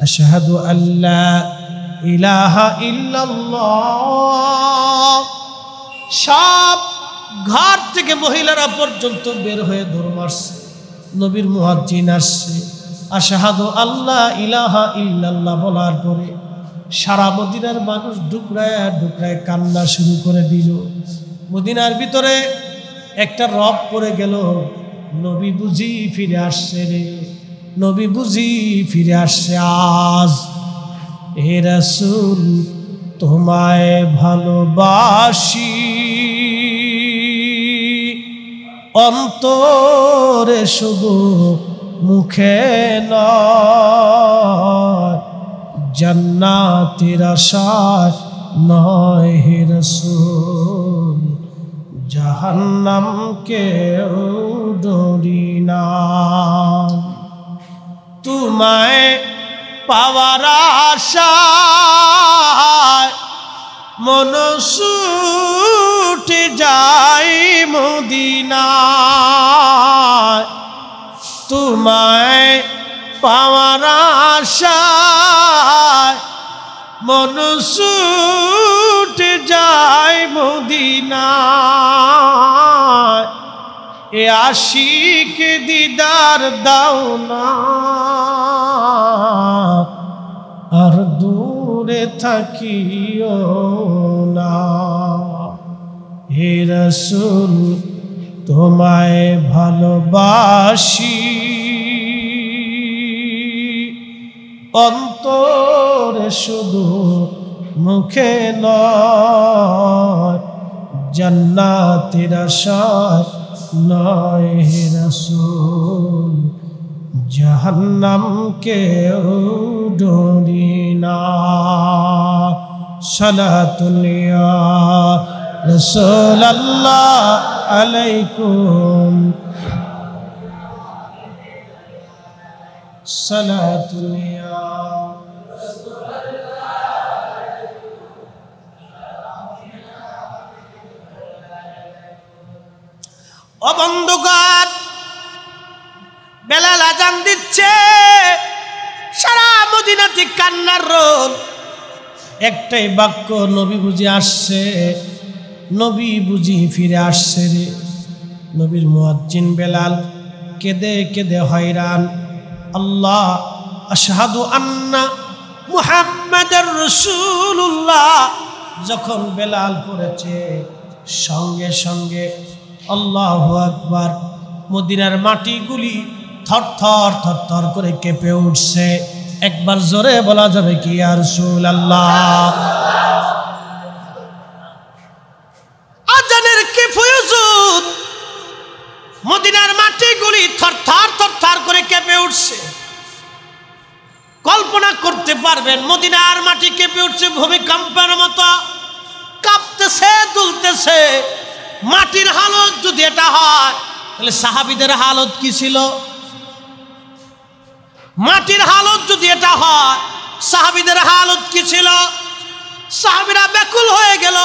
আশহাদু আল্লা ইলাহা ইল্লাল্লাহ। সব ঘর থেকে মহিলারা পর্যন্ত বের হয়ে দৌড় মারছে। নবীর মুয়াজ্জিন আসছে, আশহাদু আল্লা ইলাহা ইল্লাল্লাহ বলার পরে সারা মদিনার মানুষ ডুকরায় ডুকরায় কান্না শুরু করে দিল। মদিনার ভিতরে একটা রব পড়ে গেল, নবী বুঝি ফিরে আসছে রে, নবী বুঝি ফিরে আসছে আজ। হে রাসূল তোমায় ভালোবাসি, অন্তরে শুধু মুখে নয়, জান্নাতের আশায় নয় হে রাসূল, জাহান্নামকেও ডরি না। তোমায় পাওয়ার আশায় মন ছুটে যায় মদিনায়, তোমায় পাওয়ার আশায় মন ছুটে যায় মদিনায়। এ আশিক দিদার দাও না, আর দূরে থাকিও না। হে রাসূল তোমায় ভালোবাসি, অন্তরে শুধু মুখে নয়, জান্নাতের আশায় নয় হে রাসূল, জাহান্নামকেও ডরি না। সালাতুল ইয়া রাসূলুল্লাহ আলাইকুম, সালাতুল ইয়া ও বন্ধুগণ, বেলাল আজান দিচ্ছে, সারা মদিনাতে কান্নার রোল। একটাই বাক্য, নবী বুঝি আসছে, নবী বুঝি ফিরে আসছে রে। নবীর মুয়াজ্জিন বেলাল কেঁদে কেঁদে হয়রান, আল্লাহ আশহাদু আন্না মুহাম্মাদার রাসূলুল্লাহ যখন বেলাল পড়েছে, সঙ্গে সঙ্গে আল্লাহু আকবার, মদিনার মাটিগুলি থরথর থরথর করে কেঁপে উঠছে। একবার জোরে বলা যাবে কি ইয়া রাসূলুল্লাহ? আজানের কি ফয়জুদ, মদিনার মাটিগুলি থরথর থরথর করে কেঁপে উঠছে। কল্পনা করতে পারবেন, মদিনার মাটি কেঁপে উঠছে ভূমিকম্পের মতো, কাঁপতেছে দুলতেছে। মাটির হালত যদি এটা হয়, তাহলে সাহাবীদের হালত কি ছিল? মাটির হালত যদি এটা হয়, সাহাবীদের হালত কি ছিল? সাহাবীরা ব্যাকুল হয়ে গেল,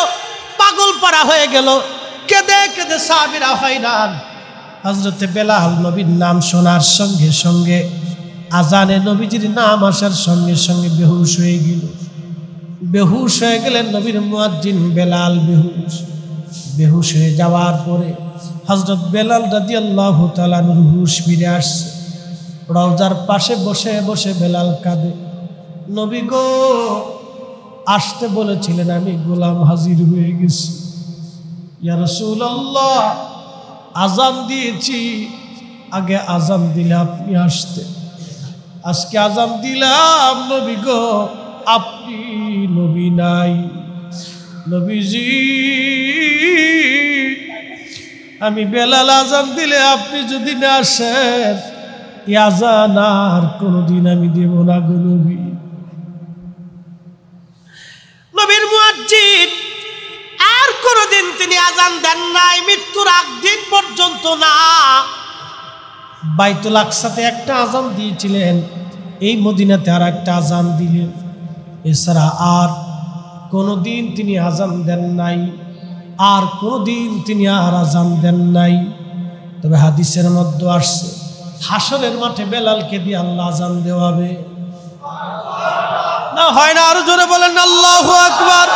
পাগল পাড়া হয়ে গেল, কেঁদে কেঁদে সাহাবীরা হয়রান। হযরতে বেলাল নবীর নাম শোনার সঙ্গে সঙ্গে, আজানে নবীজির নাম আসার সঙ্গে সঙ্গে বেহুশ হয়ে গেল। বেহুশ হয়ে গেলেন নবীর মুয়াজ্জিন বেলাল। বেহুশ হয়ে যাওয়ার পরে হযরত বেলাল রাদিয়াল্লাহু তাআলা আনহুর হুশ ফিরে আসছে। রওজার পাশে বসে বসে বেলাল কাঁদে, নবী গো আসতে বলেছিলেন, আমি গোলাম হাজির হয়ে গেছি। ইয়া রাসূলুল্লাহ, আজান দিয়েছি, আগে আজান দিলে আপনি আসতেন, আজকে আজান দিলাম, নবী গো আপনি নবী নাই। নবীজি আমি বেলাল আজান দিলে আপনি যদি না আসেন, এই আজান আর কোনোদিন আমি দেব না গো নবী। নবীর মুয়াজ্জিন আর কোনোদিন তিনি আজান দেন নাই, মৃত্যুর আগ দিন পর্যন্ত না। বাইতুল আকসাতে একটা আজান দিয়েছিলেন, এই মদিনাতে আর একটা আজান দিলেন, এছাড়া আর কোনোদিন তিনি আজান দেন নাই, আর কোনোদিন তিনি আর আজান দেন নাই। তবে হাদিসের মধ্যে আসছে হাসরের মাঠে বেলালকে দিয়ে আল্লাহ আজান দেওয়াবে না, হয় না? আরো জোরে বলেন আল্লাহু আকবার।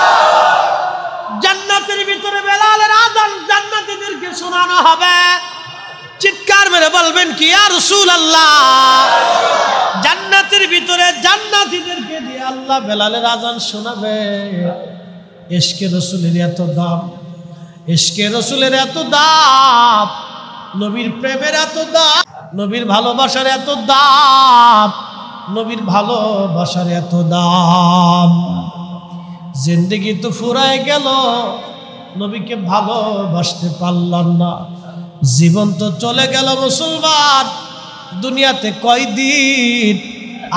জান্নাতের ভিতরে বেলালের আজান জান্নাতীদেরকে শোনানো হবে। চিৎকার মেরে বলবেন কি ইয়া রাসূলুল্লাহ? জান্নাতের ভিতরে জান্নাতীদেরকে দিয়ে আল্লাহ বেলালের আজান শোনাবে। ইশকে রাসূলের এত দাম, ইশকে রাসূলের এত দাম, নবীর প্রেমের এত দাম, নবীর ভালোবাসার এত দাম, নবীর ভালোবাসার এত দাম। জিন্দেগি তো ফুরায় গেল, নবীকে ভালোবাসতে পারলাম না। জীবন তো চলে গেল মুসলমান, দুনিয়াতে কয়দিন?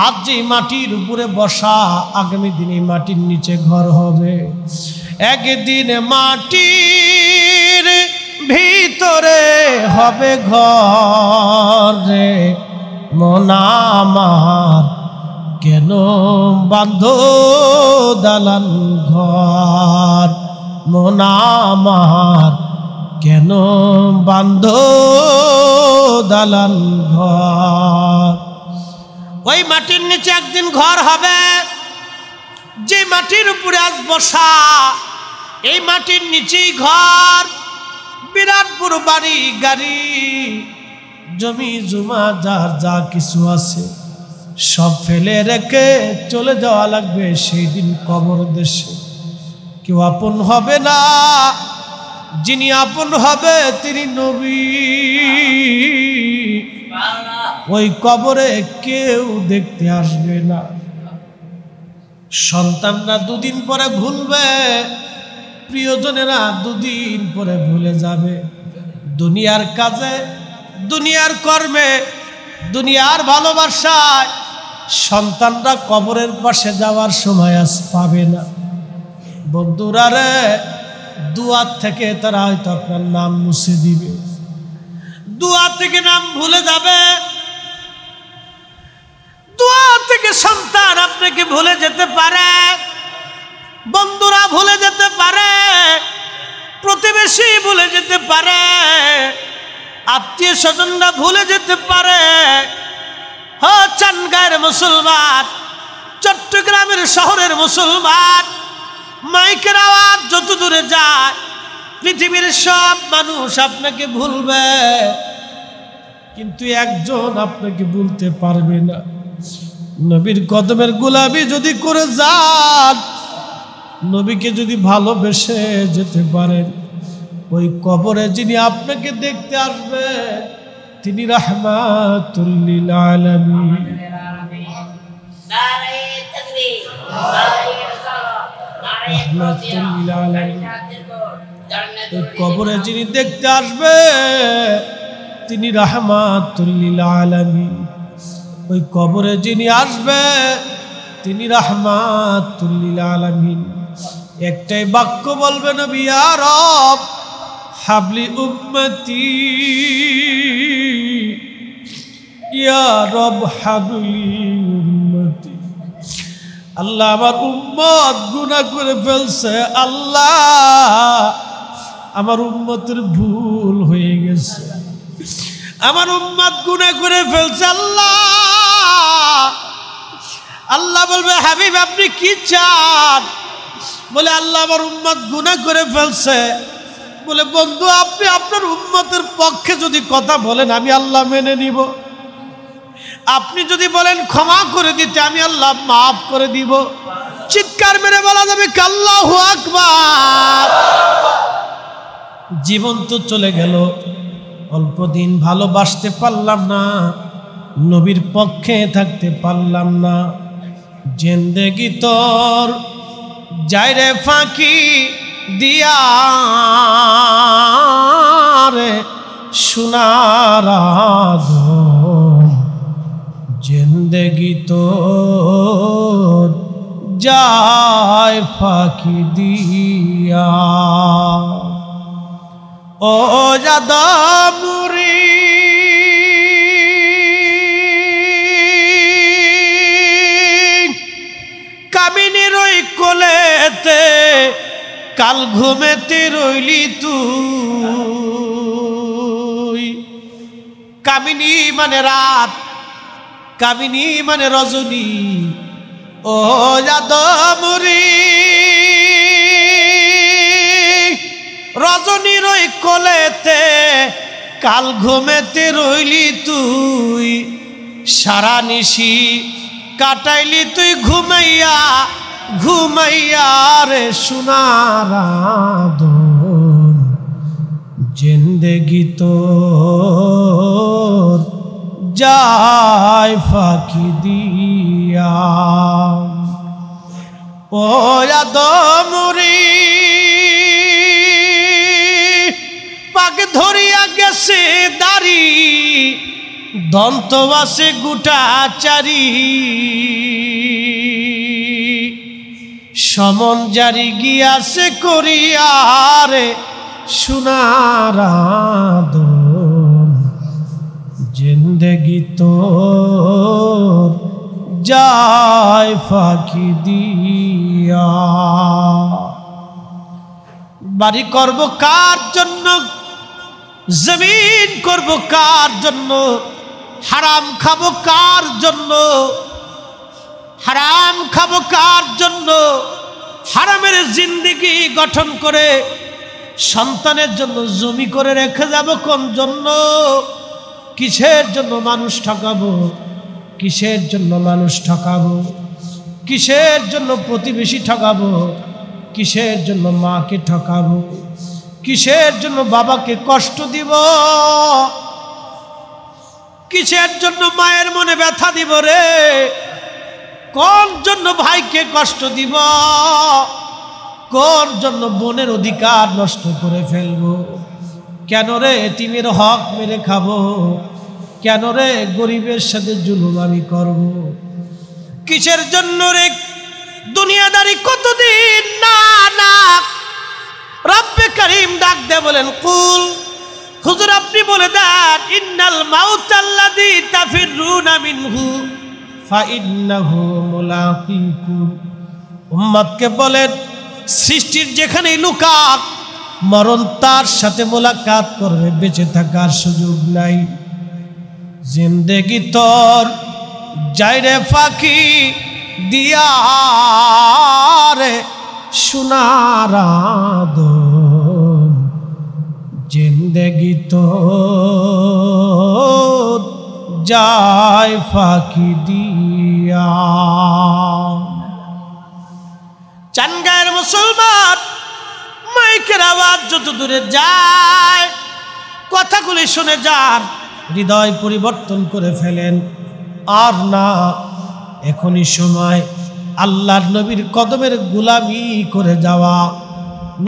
আজ যে মাটির উপরে বসা, আগামী দিনে মাটির নিচে ঘর হবে। একদিন মাটির ভিতরে হবে ঘর রে, মন আমার কেন বাঁধো দালান ঘর, মন আমার কেন বাঁধো দালান ঘর। ওই মাটির নিচে একদিন ঘর হবে, যে মাটির উপরে আজ বসা, এই মাটির নিচেই ঘর। বিরাট বড় বাড়ি গাড়ি, জমি জমা যার যা কিছু আছে সব ফেলে রেখে চলে যাওয়া লাগবে সেই দিন কবর দেশে। কেউ আপন হবে না, যিনি আপন হবে তিনি নবী। ওই কবরে কেউ দেখতে আসবে না। সন্তানরা দুদিন পরে ভুলবে, প্রিয়জনেরা দুদিন পরে ভুলে যাবে। দুনিয়ার কাজে, দুনিয়ার কর্মে, দুনিয়ার ভালোবাসায় সন্তানরা কবরের পাশে যাওয়ার সময় আজ পাবে না। বন্ধুরা রে, দুয়া থেকে তারা হয়তো আপনার নাম মুছে দিবে, দুয়া থেকে নাম ভুলে যাবে, দুয়া থেকে সন্তান আপনাকে ভুলে যেতে পারে, বন্ধুরা ভুলে যেতে পারে, প্রতিবেশী ভুলে যেতে পারে, আত্মীয় স্বজনরা ভুলে যেতে পারে। চানগাঁয়ের মুসলমান, চট্টগ্রামের শহরের মুসলমান, মাইকের আওয়াজ যত দূরে যায়, পৃথিবীর সব মানুষ আপনাকে ভুলবে, কিন্তু একজন আপনাকে ভুলতে পারবে না। নবীর কদমের গোলামি যদি করে যান, নবীকে যদি ভালোবেসে যেতে পারেন, ওই কবরে যিনি আপনাকে দেখতে আসবে তিনি রাহমাতুল লিল আলামিন। রাহমাতুল লিল আলামিন। ওই কবরে যিনি দেখতে আসবে তিনি রাহমাতুল লিল আলামিন। ওই কবরে যিনি আসবে তিনি রাহমাতুল লিল আলামিন। একটাই বাক্য বলবে, নবী ইয়া রব হাবলি উম্মতি, ইয়া রব হাবলি উম্মতি। আল্লাহ আমার উম্মত গুনাহ করে ফেলছে, আল্লাহ আমার উম্মতের ভুল হয়ে গেছে, আমার উম্মত গুনাহ করে ফেলছে। আল্লাহ, আল্লাহ বলবে হাবিব আপনি কি চান? বলে আল্লাহ আমার উম্মত গুনাহ করে ফেলছে। বলে বন্ধু আপনি আপনার উম্মতের পক্ষে যদি কথা বলেন আমি আল্লাহ মেনে নিব, আপনি যদি বলেন ক্ষমা করে দিতে আমি আল্লাহ মাফ করে দিব। চিৎকার মেরে বলা যাবে আল্লাহু আকবার। জীবন তো চলে গেল, অল্প দিন ভালোবাসতে পারলাম না, নবীর পক্ষে থাকতে পারলাম না। জিন্দেগি তোর যায় রে ফাঁকি দিয়া রে সোনার আদম, জিন্দেগি তোর যায় ফাঁকি দিয়া। ও যাদবুরি কামিনীর ওই কোলেতে কাল ঘুমেতে রইলি তুই। কামিনী মানে রাত, কামিনী মানে রজনী। ও যাদবুরি রজনীর ওই কোলেতে কাল ঘুমেতে রইলি তুই। সারা নিশি কাটাইলি তুই ঘুমাইয়া ঘুমাইয়া রে সোনার আদম, জিন্দেগি তোর যায় ফাঁকি দিয়া। ও আদমরি পাক ধরিয়া গেছে দাড়ি, দন্ত আছে গুটা চারি। সমন জারি গিয়াছে করিয়ারে সোনার আদম, জিন্দেগি তোর যায় ফাঁকি দিয়া। বাড়ি করব কার জন্য, জমিন করব কার জন্য, হারাম খাবো কার জন্য, হারাম খাবো কার জন্য। হারামের জিন্দেগি গঠন করে সন্তানের জন্য জমি করে রেখে যাব কোন জন্য? কিসের জন্য মানুষ ঠকাবো, কিসের জন্য মানুষ ঠকাবো, কিসের জন্য প্রতিবেশী ঠকাবো, কিসের জন্য মাকে ঠকাবো, কিসের জন্য বাবাকে কষ্ট দিব, কিসের জন্য মায়ের মনে ব্যথা দিব রে? কোন জন্য ভাইকে কষ্ট দিব, কোন জন্য বোনের অধিকার নষ্ট করে ফেলবো? কেন রে এতিমের হক মেরে খাবো? কেন রে গরিবের সাথে জুলুম আমি করব? কিসের জন্য রে দুনিয়াদারি কতদিন? না না, রব্বে কারীম ডাক দে বলেন কুল, হুজুর আপনি বলে দেন ইন্নাল মাউতাল্লাযী তাফিরুনা মিনহু ফাইন্নাহু মুলাকিকুম। উম্মতকে বলেন সৃষ্টির যেখানেই লুকাক, মরণ তার সাথে মোলাকাত করবে, বেঁচে থাকার সুযোগ নাই। জিন্দেগি তোর যাইরে ফাঁকি দিয়া রে সোনার আদম, জিন্দেগি তোর যায় ফাঁকি দিয়া। চানগাঁয়ের মুসলমান মাইকের আওয়াজ যত দূরে যায়, কথাগুলি শুনে যার হৃদয় পরিবর্তন করে ফেলেন। আর না, এখনই সময় আল্লাহর নবীর কদমের গোলামি করে যাওয়া।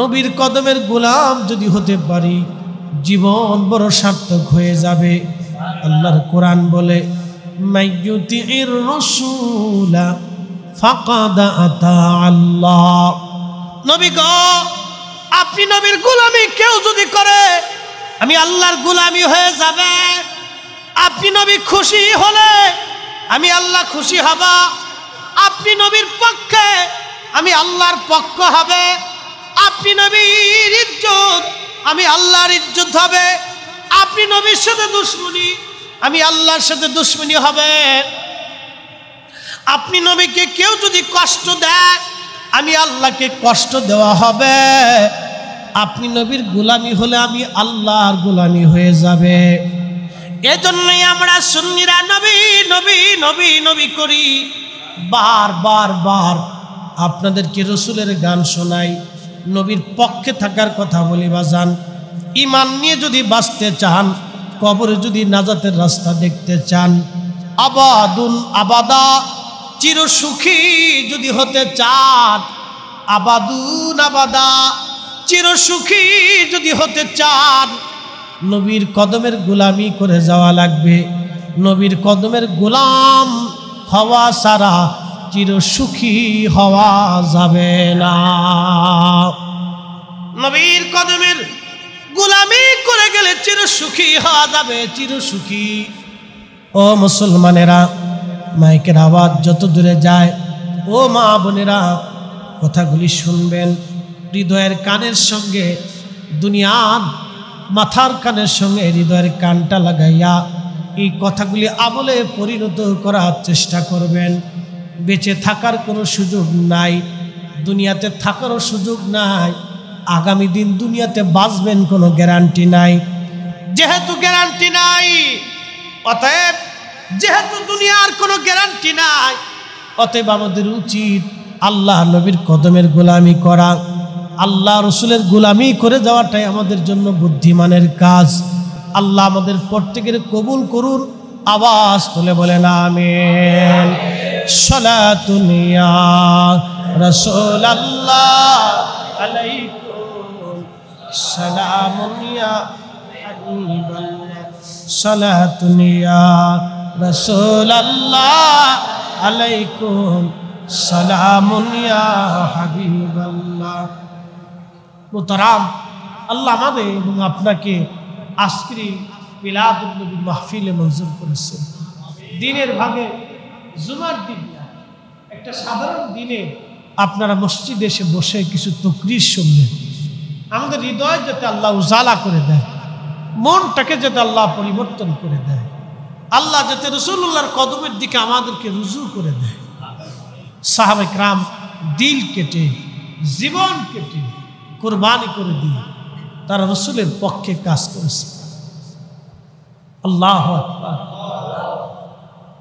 নবীর কদমের গোলাম যদি হতে পারি, জীবন বড় সার্থক হয়ে যাবে। আল্লাহর কোরআন বলে মাইয়ুতির রাসূলা ফাকাদ আতা আল্লাহ। নবী গো, আপনি নবীর গোলামি কেউ যদি করে আমি আল্লাহর গোলামি হয়ে যাবে। আপনি নবী খুশি হলে আমি আল্লাহ খুশি হব। আপনি নবীর পক্ষে আমি আল্লাহর পক্ষ হবে। আপনি নবীর ইজ্জত আমি আল্লাহর ইজ্জত হবে। আপনি নবীর সাথে দুশমনি আমি আল্লাহর সাথে দুশমনি হবে। আপনি নবীকে কেউ যদি কষ্ট দেয় আমি আল্লাহকে কষ্ট দেওয়া হবে। আপনি নবীর গোলামি হলে আমি আল্লাহর গোলামি হয়ে যাবে। এজন্যই আমরা সুন্নিরা নবী নবী নবী নবী করি। বার বার বার আপনাদেরকে রসুলের গান শোনাই, নবীর পক্ষে থাকার কথা বলি। বাজান, ঈমান নিয়ে যদি বাঁচতে চান, কবরে যদি নাজাতের রাস্তা দেখতে চান, আবাদুন আবাদা চির সুখী যদি হতে চান, আবাদুন আবাদা চির সুখী যদি হতে চান, নবীর কদমের গোলামি করে যাওয়া লাগবে। নবীর কদমের গোলাম হওয়া ছাড়া চির সুখী হওয়া যাবে না। নবীর কদমের গোলামি করে গেলে চির সুখী হওয়া যাবে, চির সুখী। ও মুসলমানেরা, মাইকের আওয়াজ যত দূরে যায়, ও মা বোনেরা, কথাগুলি শুনবেন হৃদয়ের কানের সঙ্গে। দুনিয়ার মাথার কানের সঙ্গে হৃদয়ের কানটা লাগাইয়া এই কথাগুলি আমলে পরিণত করার চেষ্টা করবেন। বেঁচে থাকার কোনো সুযোগ নাই, দুনিয়াতে থাকারও সুযোগ নাই। আগামী দিন দুনিয়াতে বাঁচবেন কোনো গ্যারান্টি নাই। যেহেতু গ্যারান্টি নাই, অতএব যেহেতু দুনিয়ার কোনো গ্যারান্টি নাই, অতএব আমাদের উচিত আল্লাহ নবীর কদমের গোলামি করা, আল্লাহ রসুলের গোলামি করে যাওয়াটাই আমাদের জন্য বুদ্ধিমানের কাজ। আল্লাহ আমাদের প্রত্যেকের কবুল করুন। আওয়াজ তুলে বলেন আমিন। সালাতুন ইয়া রাসূলুল্লাহ আলাইকুম, সালামুন ইয়া হাবিবাল্লাহ, সালাতুন ইয়া রাসূলুল্লাহ আলাইকুম, সালামুন ইয়া হাবিবাল্লাহ। মুহতারাম, আল্লাহ আমাদের এবং আপনাকে আজকের মিলাদুন নবী মাহফিলে মঞ্জুর করেছেন। দিনের ভাগে জুমার দিন, একটা সাধারণ দিনে আপনারা মসজিদে এসে বসে কিছু তকরির শুনলেন। আমাদের হৃদয় যাতে আল্লাহ উজালা করে দেয়, মনটাকে যাতে আল্লাহ পরিবর্তন করে দেয়, আল্লাহ যাতে রাসূলুল্লাহর কদমের দিকে আমাদেরকে রুজু করে দেয়। সাহাবায়ে কেরাম দিল কেটে, জীবন কেটে, কুরবানি করে দিয়ে তারা রাসূলের পক্ষে কাজ করেছে। আল্লাহু আকবার।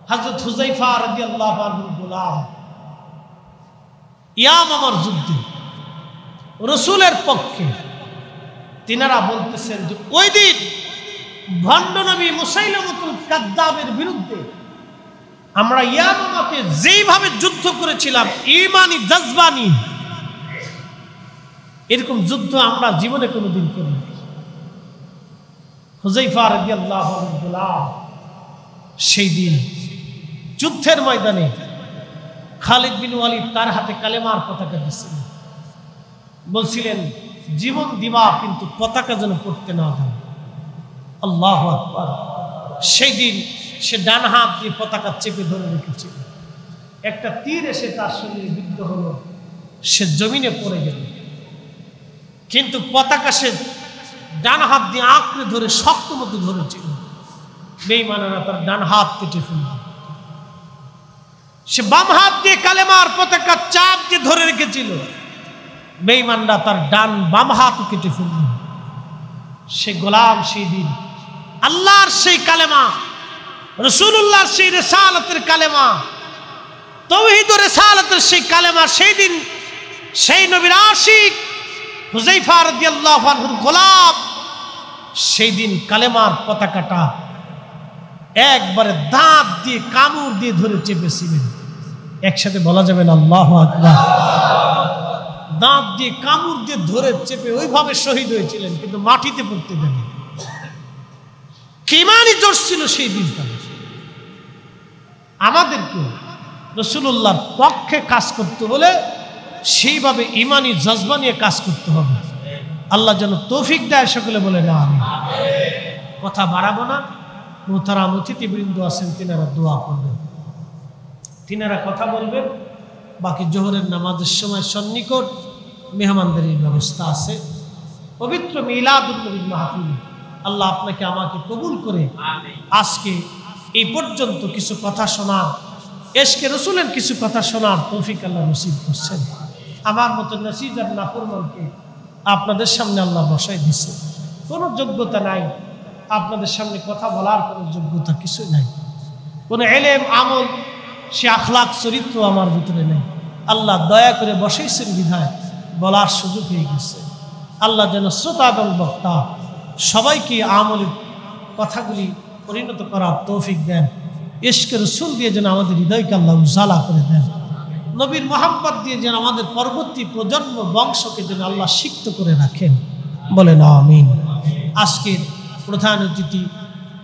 হযরত হুযায়ফা রাদিয়াল্লাহু আনহু গোলাম ইয়ামামার যুদ্ধে রাসূলের পক্ষে তিনারা বলতেছেন যে ওই দিন ভণ্ড নবী মুসাইলামাতুল কাযযাবের বিরুদ্ধে আমরা ইয়ামামাকে যেইভাবে যুদ্ধ করেছিলাম, ঈমানি জজবানি, এরকম যুদ্ধ আমরা জীবনে কোনোদিন করিনি। হুযায়ফা রাদিয়াল্লাহু আনহু গোলাম সেই দিন যুদ্ধের ময়দানে খালিদ বিন ওয়ালিদ তার হাতে কালেমার পতাকা দিয়েছিলেন, বলছিলেন জীবন দিবা কিন্তু পতাকা যেন পড়তে না দেন। আল্লাহু আকবার। সেই দিন সে ডান হাত দিয়ে পতাকা চেপে ধরে রেখেছিল। একটা তীর এসে তার শরীরে বিদ্ধ হলো, সে জমিনে পড়ে গেল, কিন্তু পতাকা সে ডান হাত দিয়ে আঁকড়ে ধরে শক্ত মতো ধরেছিল। বেঈমানেরা তার ডান হাত কেটে ফেলল। সে বাম হাত দিয়ে কালেমার পতাকা চাপ দিয়ে ধরে রেখেছিল, বেঈমানরা তার বাম হাত কেটে ফেলল। সে গোলাম সেই দিন আল্লাহর সেই কালেমা, রাসূলুল্লাহর সেই রিসালাতের কালেমা, তাওহীদ ও রিসালাতের সেই কালেমা, সেই দিন সেই নবীর আশিক হুযায়ফা রাদিয়াল্লাহু আনহুর গোলাম সেই দিন কালেমার পতাকাটা একবারে দাঁত দিয়ে কামড় দিয়ে ধরে চেপেছিলেন। একসাথে বলা যাবে না আল্লাহু আকবার। দাঁত দিয়ে কামড় দিয়ে ধরে চেপে ওইভাবে শহীদ হয়েছিলেন, কিন্তু মাটিতে পড়তে দেন। ঈমানি জোশ ছিল সেই দিনটা। আমাদেরকে রাসূলুল্লাহর পক্ষে কাজ করতে হলে সেইভাবে ঈমানি জজবা নিয়ে কাজ করতে হবে। আল্লাহ যেন তৌফিক দেয়। সকলে বলে না আমিন। কথা বাড়াবো না। মুহতারাম অতিথিবৃন্দ আছেন, তিনারা দোয়া করবেন, তিনারা কথা বলবেন। বাকি জোহরের নামাজের সময় সন্নিকট মেহমানদের ব্যবস্থা আছে। পবিত্র মিলাদুন নবী মাহফিল আল্লাহ আপনাকে আমাকে কবুল করে আজকে এই পর্যন্ত কিছু কথা শোনার, এশকে রসুলের কিছু কথা শোনার তৌফিক আল্লাহ নসিব করছেন। আমার মতো নাসিজ আর নাফরমানকে আপনাদের সামনে আল্লাহ বসাই দিছে। কোনো যোগ্যতা নাই, আপনাদের সামনে কথা বলার কোনো যোগ্যতা কিছুই নাই, কোনো এলেম আমল সে আখলাক চরিত্র আমার ভিতরে নেই। আল্লাহ দয়া করে বসাইছেন বিধায় বলার সুযোগ হয়ে গেছে। আল্লাহ যেন শ্রোতা এবং বক্তা সবাইকে আমলের কথাগুলি পরিণত করার তৌফিক দেন। ইশকে রসুল দিয়ে যেন আমাদের হৃদয়কে আল্লাহ উজালা করে দেন। নবীর মোহাম্মদ দিয়ে যেন আমাদের পরবর্তী প্রজন্ম বংশকে যেন আল্লাহ সিক্ত করে রাখেন, বলেন আমিন। আজকের প্রধান অতিথি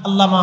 আল্লামা